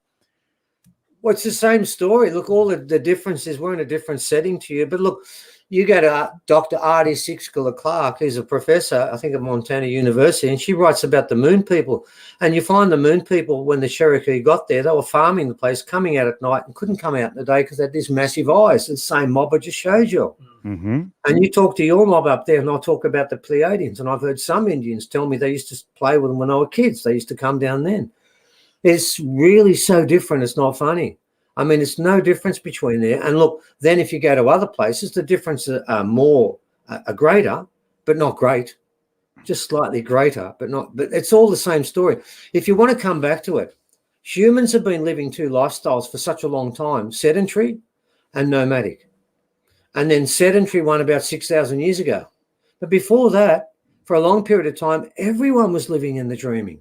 Well, it's the same story. Look, all the differences, we're in a different setting to you. But look, you go to Dr. Artie Sixkiller-Clark, who's a professor, I think, at Montana University, and she writes about the moon people. And you find the moon people, when the Cherokee got there, they were farming the place, coming out at night and couldn't come out in the day because they had these massive eyes. The same mob I just showed you. Mm-hmm. And you talk to your mob up there, and I'll talk about the Pleiadians. And I've heard some Indians tell me they used to play with them when they were kids. They used to come down then. It's really so different. It's not funny. I mean, it's no difference between there. And look, then if you go to other places, the differences are greater, but not great. Just slightly greater, but it's all the same story. If you want to come back to it, humans have been living two lifestyles for such a long time, sedentary and nomadic. And then sedentary one about 6,000 years ago. But before that, for a long period of time, everyone was living in the dreaming.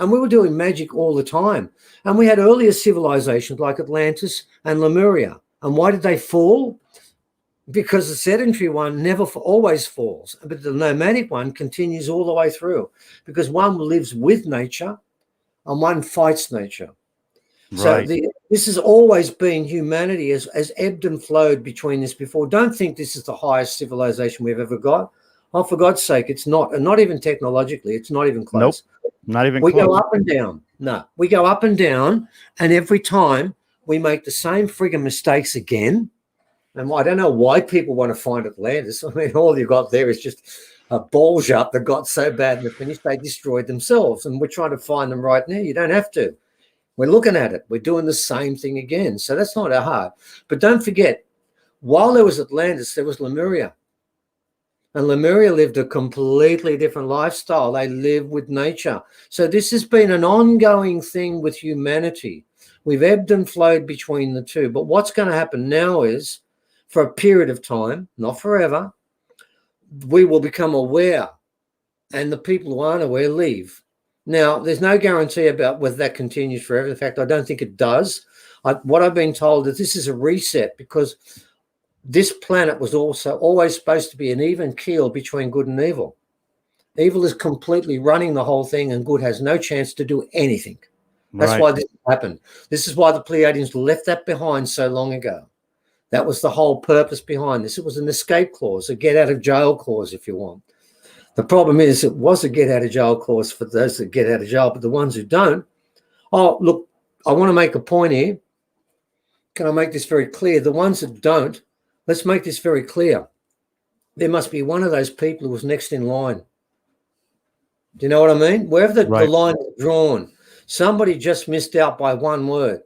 And we were doing magic all the time. And we had earlier civilizations like Atlantis and Lemuria. And why did they fall? Because the sedentary one always falls. But the nomadic one continues all the way through, because one lives with nature and one fights nature. Right. So this has always been humanity has ebbed and flowed between this before. Don't think this is the highest civilization we've ever got. Oh, for God's sake, it's not. And not even technologically. It's not even close. Nope, not even we close. go up and down. No, we go up and down. And every time we make the same friggin' mistakes again. And I don't know why people want to find Atlantis. I mean, all you've got there is just a ball shot that got so bad in the finish, they destroyed themselves. And we're trying to find them right now. You don't have to. We're looking at it. We're doing the same thing again. So that's not hard. But don't forget, while there was Atlantis, there was Lemuria. And Lemuria lived a completely different lifestyle. They lived with nature. So this has been an ongoing thing with humanity. We've ebbed and flowed between the two. But what's going to happen now is, for a period of time, not forever, we will become aware. And the people who aren't aware leave. Now, there's no guarantee about whether that continues forever. In fact, I don't think it does. What I've been told is this is a reset, because this planet was also always supposed to be an even keel between good and evil. Evil is completely running the whole thing, and good has no chance to do anything. That's why this happened. This is why the Pleiadians left that behind so long ago. That was the whole purpose behind this. It was an escape clause, a get out of jail clause, if you want. The problem is it was a get out of jail clause for those that get out of jail, but the ones who don't. Oh, look, I want to make a point here. Can I make this very clear? The ones that don't, let's make this very clear. There must be one of those people who was next in line. Do you know what I mean? Wherever the line is drawn, somebody just missed out by one word,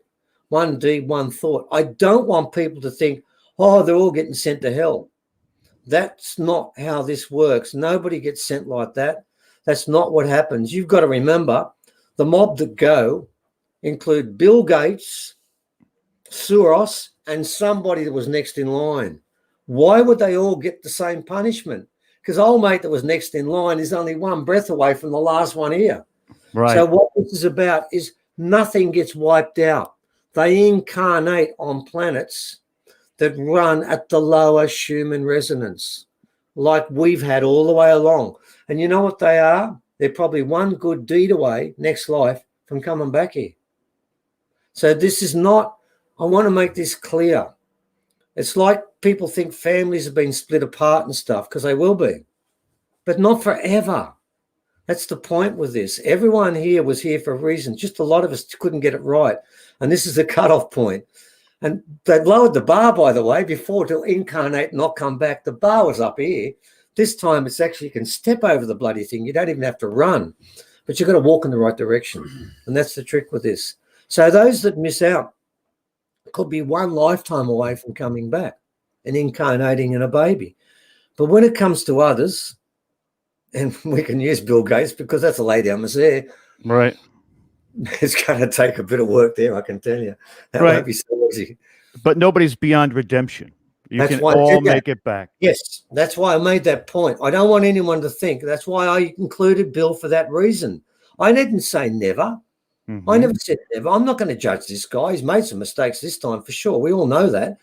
one deed, one thought. I don't want people to think, oh, they're all getting sent to hell. That's not how this works. Nobody gets sent like that. That's not what happens. You've got to remember, the mob that go include Bill Gates, Soros, and somebody that was next in line. Why would they all get the same punishment? Because old mate that was next in line is only one breath away from the last one here. Right. So what this is about is nothing gets wiped out. They incarnate on planets that run at the lower human resonance, like we've had all the way along. And you know what they are? they're probably one good deed away next life from coming back here. So this is not, I want to make this clear. It's like people think families have been split apart and stuff, because they will be, but not forever. That's the point with this. Everyone here was here for a reason. Just a lot of us couldn't get it right. And this is the cutoff point. And they lowered the bar, by the way, before to incarnate and not come back. The bar was up here. This time it's actually, you can step over the bloody thing. You don't even have to run, but you've got to walk in the right direction. And that's the trick with this. So those that miss out could be one lifetime away from coming back and incarnating in a baby. But when it comes to others, and we can use Bill Gates because that's a lay down there. Right. It's going to take a bit of work there, I can tell you. That won't be so easy. But nobody's beyond redemption. You can all make it back. Yes, that's why I made that point. I don't want anyone to think. That's why I included Bill for that reason. I didn't say never. Mm-hmm. I never said never. I'm not going to judge this guy. He's made some mistakes this time for sure. We all know that.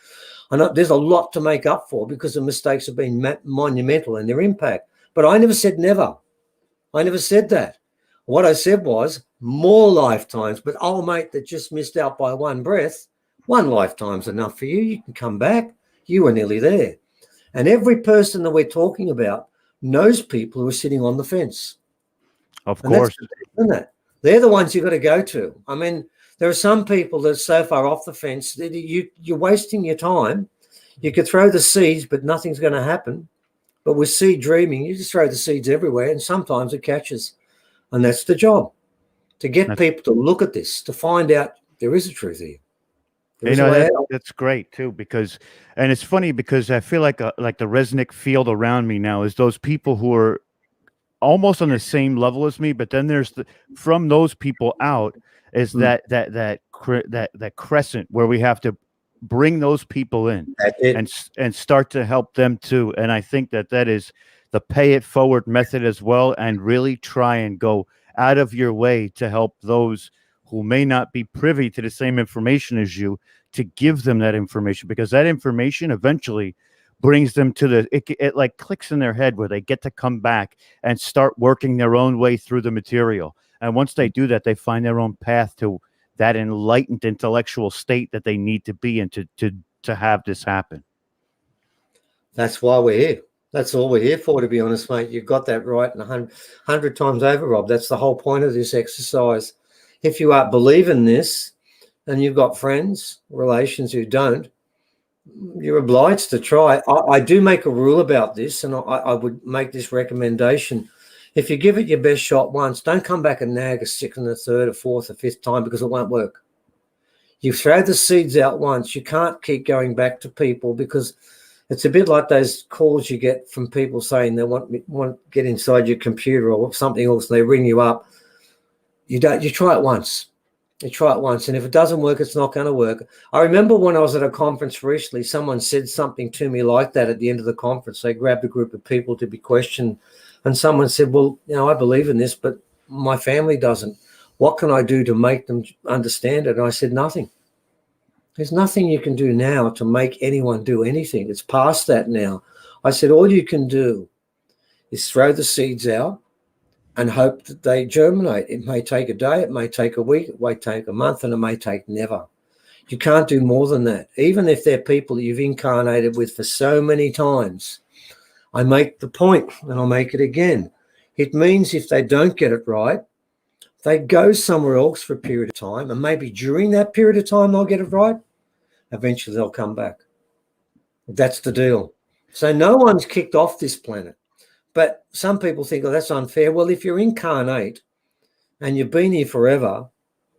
I know there's a lot to make up for because the mistakes have been monumental in their impact. But I never said never. I never said that. What I said was more lifetimes. But oh, mate, that just missed out by one breath. One lifetime's enough for you. You can come back. You were nearly there. And every person that we're talking about knows people who are sitting on the fence. Of course. Isn't it? They're the ones you've got to go to. I mean, there are some people that are so far off the fence that you're wasting your time. You could throw the seeds, but nothing's going to happen. But with seed dreaming, you just throw the seeds everywhere, and sometimes it catches. And that's the job, to get people to look at this, to find out there is a truth here. You know, that's great too, because, and it's funny because I feel like the Resnick field around me now is those people who are almost on the same level as me, but then there's from those people out is that crescent where we have to bring those people in and start to help them too. And I think that is the pay it forward method as well, and really try and go out of your way to help those who may not be privy to the same information as you, to give them that information, because that information eventually brings them to it like clicks in their head where they get to come back and start working their own way through the material. And once they do that, they find their own path to that enlightened intellectual state that they need to be in to have this happen. That's why we're here. That's all we're here for, to be honest, mate. You've got that right 100 times over, Rob. That's the whole point of this exercise. If you believe in this and you've got friends, relations who don't, you're obliged to try. I do make a rule about this, and I would make this recommendation. If you give it your best shot once, don't come back and nag a second, a third, a fourth, a fifth time, because it won't work. You throw the seeds out once. You can't keep going back to people, because it's a bit like those calls you get from people saying they want to get inside your computer or something else, and they ring you up. You try it once. You try it once, and if it doesn't work, it's not going to work. I remember when I was at a conference recently, someone said something to me like that at the end of the conference. They grabbed a group of people to be questioned, and someone said, well, I believe in this, but my family doesn't. What can I do to make them understand it? And I said, nothing. There's nothing you can do now to make anyone do anything. It's past that now. I said, all you can do is throw the seeds out and hope that they germinate. It may take a day, it may take a week, it may take a month, and it may take never. You can't do more than that. Even if they're people that you've incarnated with for so many times, I make the point, and I'll make it again. It means if they don't get it right, they go somewhere else for a period of time, and maybe during that period of time they'll get it right. Eventually they'll come back. That's the deal. So no one's kicked off this planet. But some people think, oh, that's unfair. Well, if you're incarnate and you've been here forever,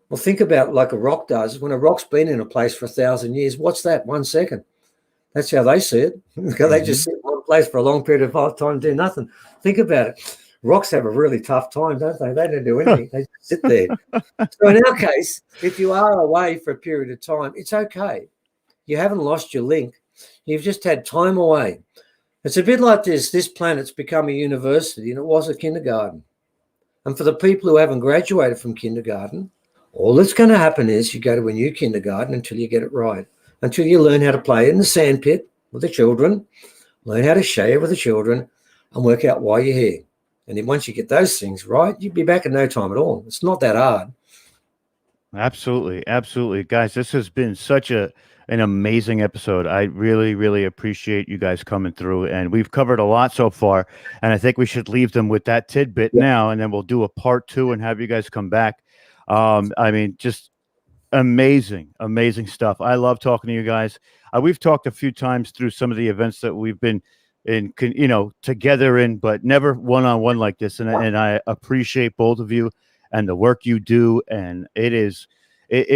well, think about it like a rock does. When a rock's been in a place for 1,000 years, what's that? 1 second. That's how they see it. They just sit in one place for a long period of time and do nothing. Think about it. Rocks have a really tough time, don't they? They don't do anything. They just sit there. So in our case, if you are away for a period of time, it's okay. You haven't lost your link. You've just had time away. It's a bit like this. This planet's become a university, and it was a kindergarten. And for the people who haven't graduated from kindergarten, all that's going to happen is you go to a new kindergarten until you get it right, until you learn how to play in the sandpit with the children, learn how to share with the children, and work out why you're here. And then once you get those things right, you'd be back in no time at all. It's not that hard. Absolutely, absolutely, guys. This has been such an amazing episode. I really, really appreciate you guys coming through, and we've covered a lot so far. And I think we should leave them with that tidbit now, and then we'll do a part 2 and have you guys come back. I mean, just amazing, amazing stuff. I love talking to you guys. We've talked a few times through some of the events that we've been in, together in, but never one-on-one like this. And I appreciate both of you and the work you do. And it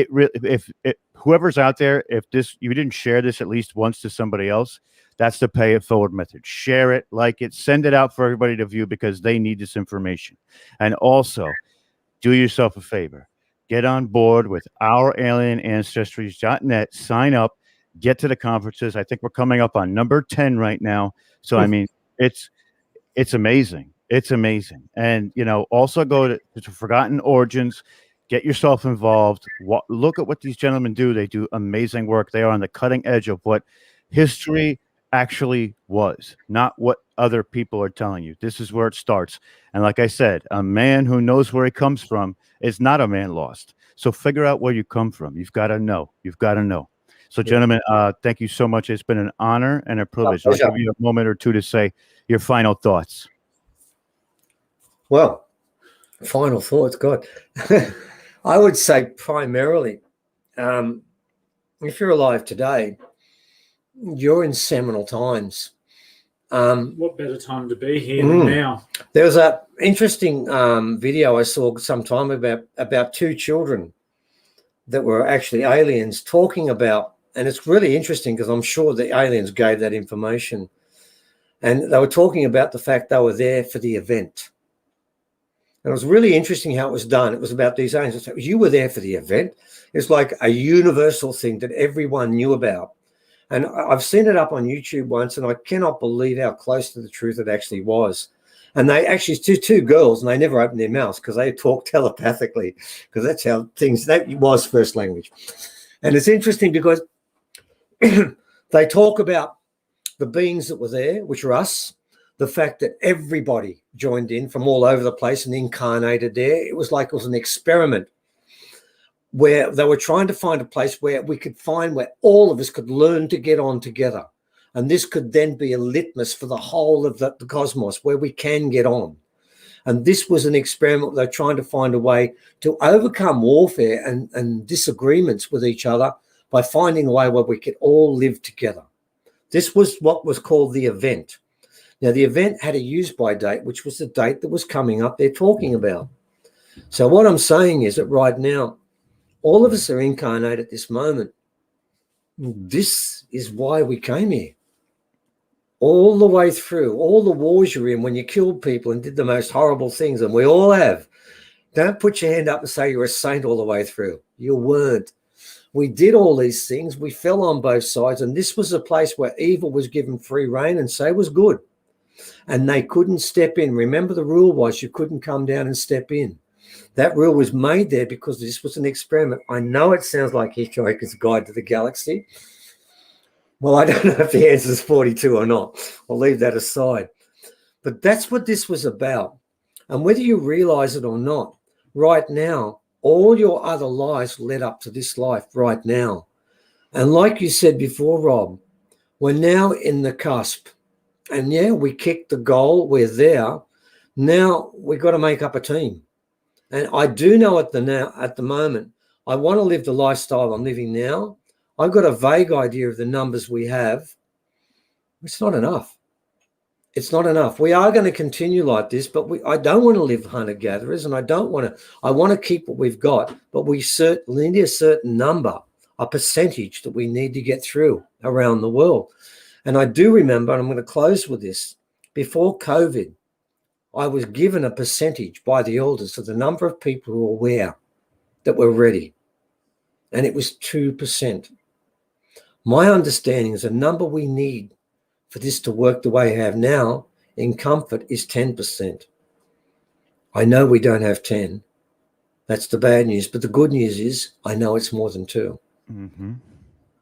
really, if whoever's out there, if you didn't share this at least once to somebody else, that's the pay it forward method. Share it, like it, send it out for everybody to view, because they need this information. And also, do yourself a favor. Get on board with OurAlienAncestries.net. Sign up. Get to the conferences. I think we're coming up on number 10 right now. So, I mean, it's amazing. It's amazing. And, also go to Forgotten Origins. Get yourself involved. Look at what these gentlemen do. They do amazing work. They are on the cutting edge of what history actually was, not what other people are telling you. This is where it starts. And like I said, a man who knows where he comes from is not a man lost. So figure out where you come from. You've got to know. You've got to know. So, gentlemen, thank you so much. It's been an honor and a privilege. I'll give you a moment or two to say your final thoughts. Well, final thoughts, God. I would say primarily, if you're alive today, you're in seminal times. What better time to be here than now? There was an interesting video I saw some time about 2 children that were actually aliens talking about, and it's really interesting because I'm sure the aliens gave that information, and they were talking about the fact they were there for the event. And it was really interesting how it was done. It was about these aliens. You were there for the event. It's like a universal thing that everyone knew about. And I've seen it up on YouTube once, and I cannot believe how close to the truth it actually was. And they actually, two girls, and they never opened their mouths because they talk telepathically, because that's how that was first language. And it's interesting because they talk about the beings that were there, which are us, the fact that everybody joined in from all over the place and incarnated there. It was like it was an experiment where they were trying to find a place where we could find where all of us could learn to get on together. And this could then be a litmus for the whole of the cosmos where we can get on. And this was an experiment. They're trying to find a way to overcome warfare and disagreements with each other by finding a way where we could all live together. This was what was called the event. Now, the event had a use-by date, which was the date that was coming up they're talking about. So what I'm saying is that right now, all of us are incarnate at this moment. This is why we came here. All the way through, all the wars you're in, when you killed people and did the most horrible things, and we all have. Don't put your hand up and say you're a saint all the way through. You weren't. We did all these things. We fell on both sides, and this was a place where evil was given free rein and so was good. And they couldn't step in. Remember, the rule was you couldn't come down and step in. That rule was made there because this was an experiment. I know it sounds like Hitchhiker's Guide to the Galaxy. Well, I don't know if the answer is 42 or not. I'll leave that aside. But that's what this was about. And whether you realize it or not, right now, all your other lives led up to this life right now. And like you said before, Rob, we're now in the cusp. And yeah, we kicked the goal. We're there. Now we've got to make up a team. And I do know at the moment, I want to live the lifestyle I'm living now. I've got a vague idea of the numbers we have. It's not enough. It's not enough. We are going to continue like this, but I don't want to live hunter-gatherers, and I want to keep what we've got, but we certainly need a certain number, a percentage that we need to get through around the world. And I do remember, and I'm going to close with this, before COVID, I was given a percentage by the elders of the number of people who were aware that were ready. And it was 2%. My understanding is the number we need for this to work the way we have now in comfort is 10%. I know we don't have 10. That's the bad news. But the good news is I know it's more than 2. Mm-hmm.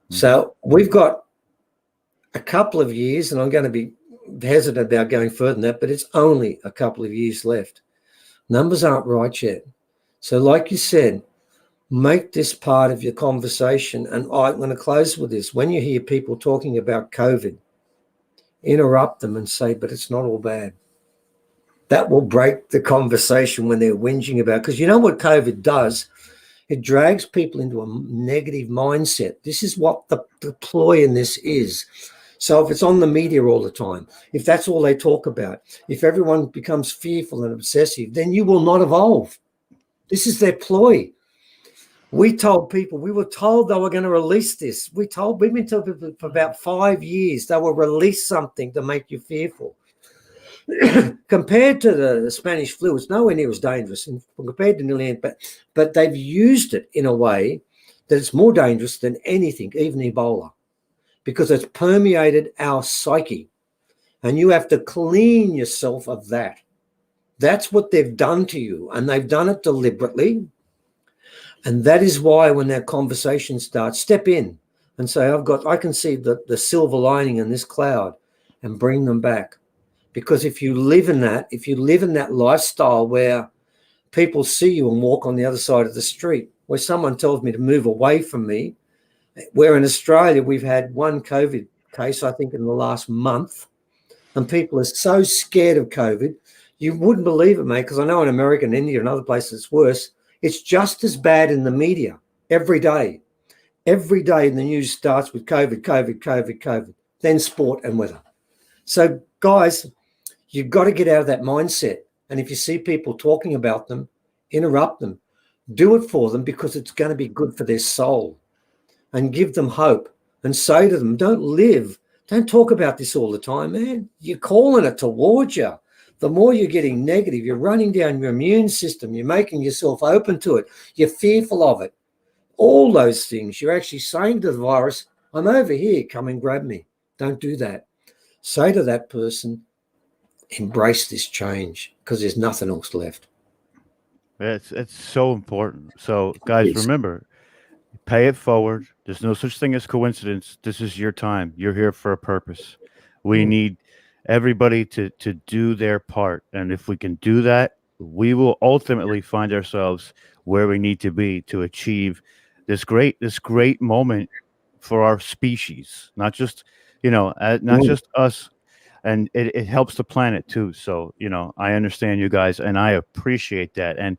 So we've got a couple of years, and I'm going to be hesitant about going further than that, but it's only a couple of years left. Numbers aren't right yet. So like you said, make this part of your conversation. And I'm going to close with this. When you hear people talking about COVID, interrupt them and say, but it's not all bad. That will break the conversation when they're whinging about, because you know what COVID does? It drags people into a negative mindset. This is what the ploy in this is. So if it's on the media all the time, if that's all they talk about, if everyone becomes fearful and obsessive, then you will not evolve. This is their ploy. We told people, we were told they were going to release this. We've been told people for about 5 years they will release something to make you fearful. Compared to the Spanish flu, it's nowhere near as dangerous, and compared to nearly, but they've used it in a way that it's more dangerous than anything, even Ebola, because it's permeated our psyche, and you have to clean yourself of that. That's what they've done to you, and they've done it deliberately. And that is why when that conversation starts, step in and say, I can see the silver lining in this cloud, and bring them back. Because if you live in that lifestyle where people see you and walk on the other side of the street, where someone tells me to move away from me, where in Australia we've had one COVID case, I think, in the last month, and people are so scared of COVID, you wouldn't believe it, mate, because I know in America and India and other places it's worse. It's just as bad in the media every day. Every day the news starts with COVID, COVID, COVID, COVID, then sport and weather. So, guys, you've got to get out of that mindset. And if you see people talking about them, interrupt them. Do it for them, because it's going to be good for their soul. And give them hope. And say to them, don't talk about this all the time, man. You're calling it towards you. The more you're getting negative, you're running down your immune system. You're making yourself open to it. You're fearful of it. All those things. You're actually saying to the virus, I'm over here. Come and grab me. Don't do that. Say to that person, embrace this change, because there's nothing else left. It's so important. So, guys, remember, pay it forward. There's no such thing as coincidence. This is your time. You're here for a purpose. We need everybody to do their part. And if we can do that, we will ultimately find ourselves where we need to be to achieve this great moment for our species, not just, not just us. And it helps the planet too. So, I understand you guys, and I appreciate that. And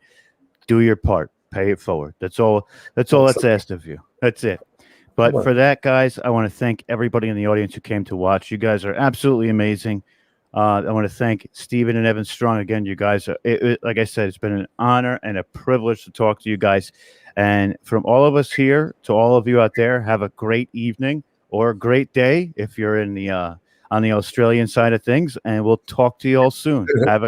do your part, pay it forward. That's all that's asked of you. That's it. But for that, guys, I want to thank everybody in the audience who came to watch. You guys are absolutely amazing. I want to thank Stephen and Evan Strong again. You guys are, like I said, it's been an honor and a privilege to talk to you guys. And from all of us here to all of you out there, have a great evening or a great day if you're in the on the Australian side of things. And we'll talk to you all soon. Have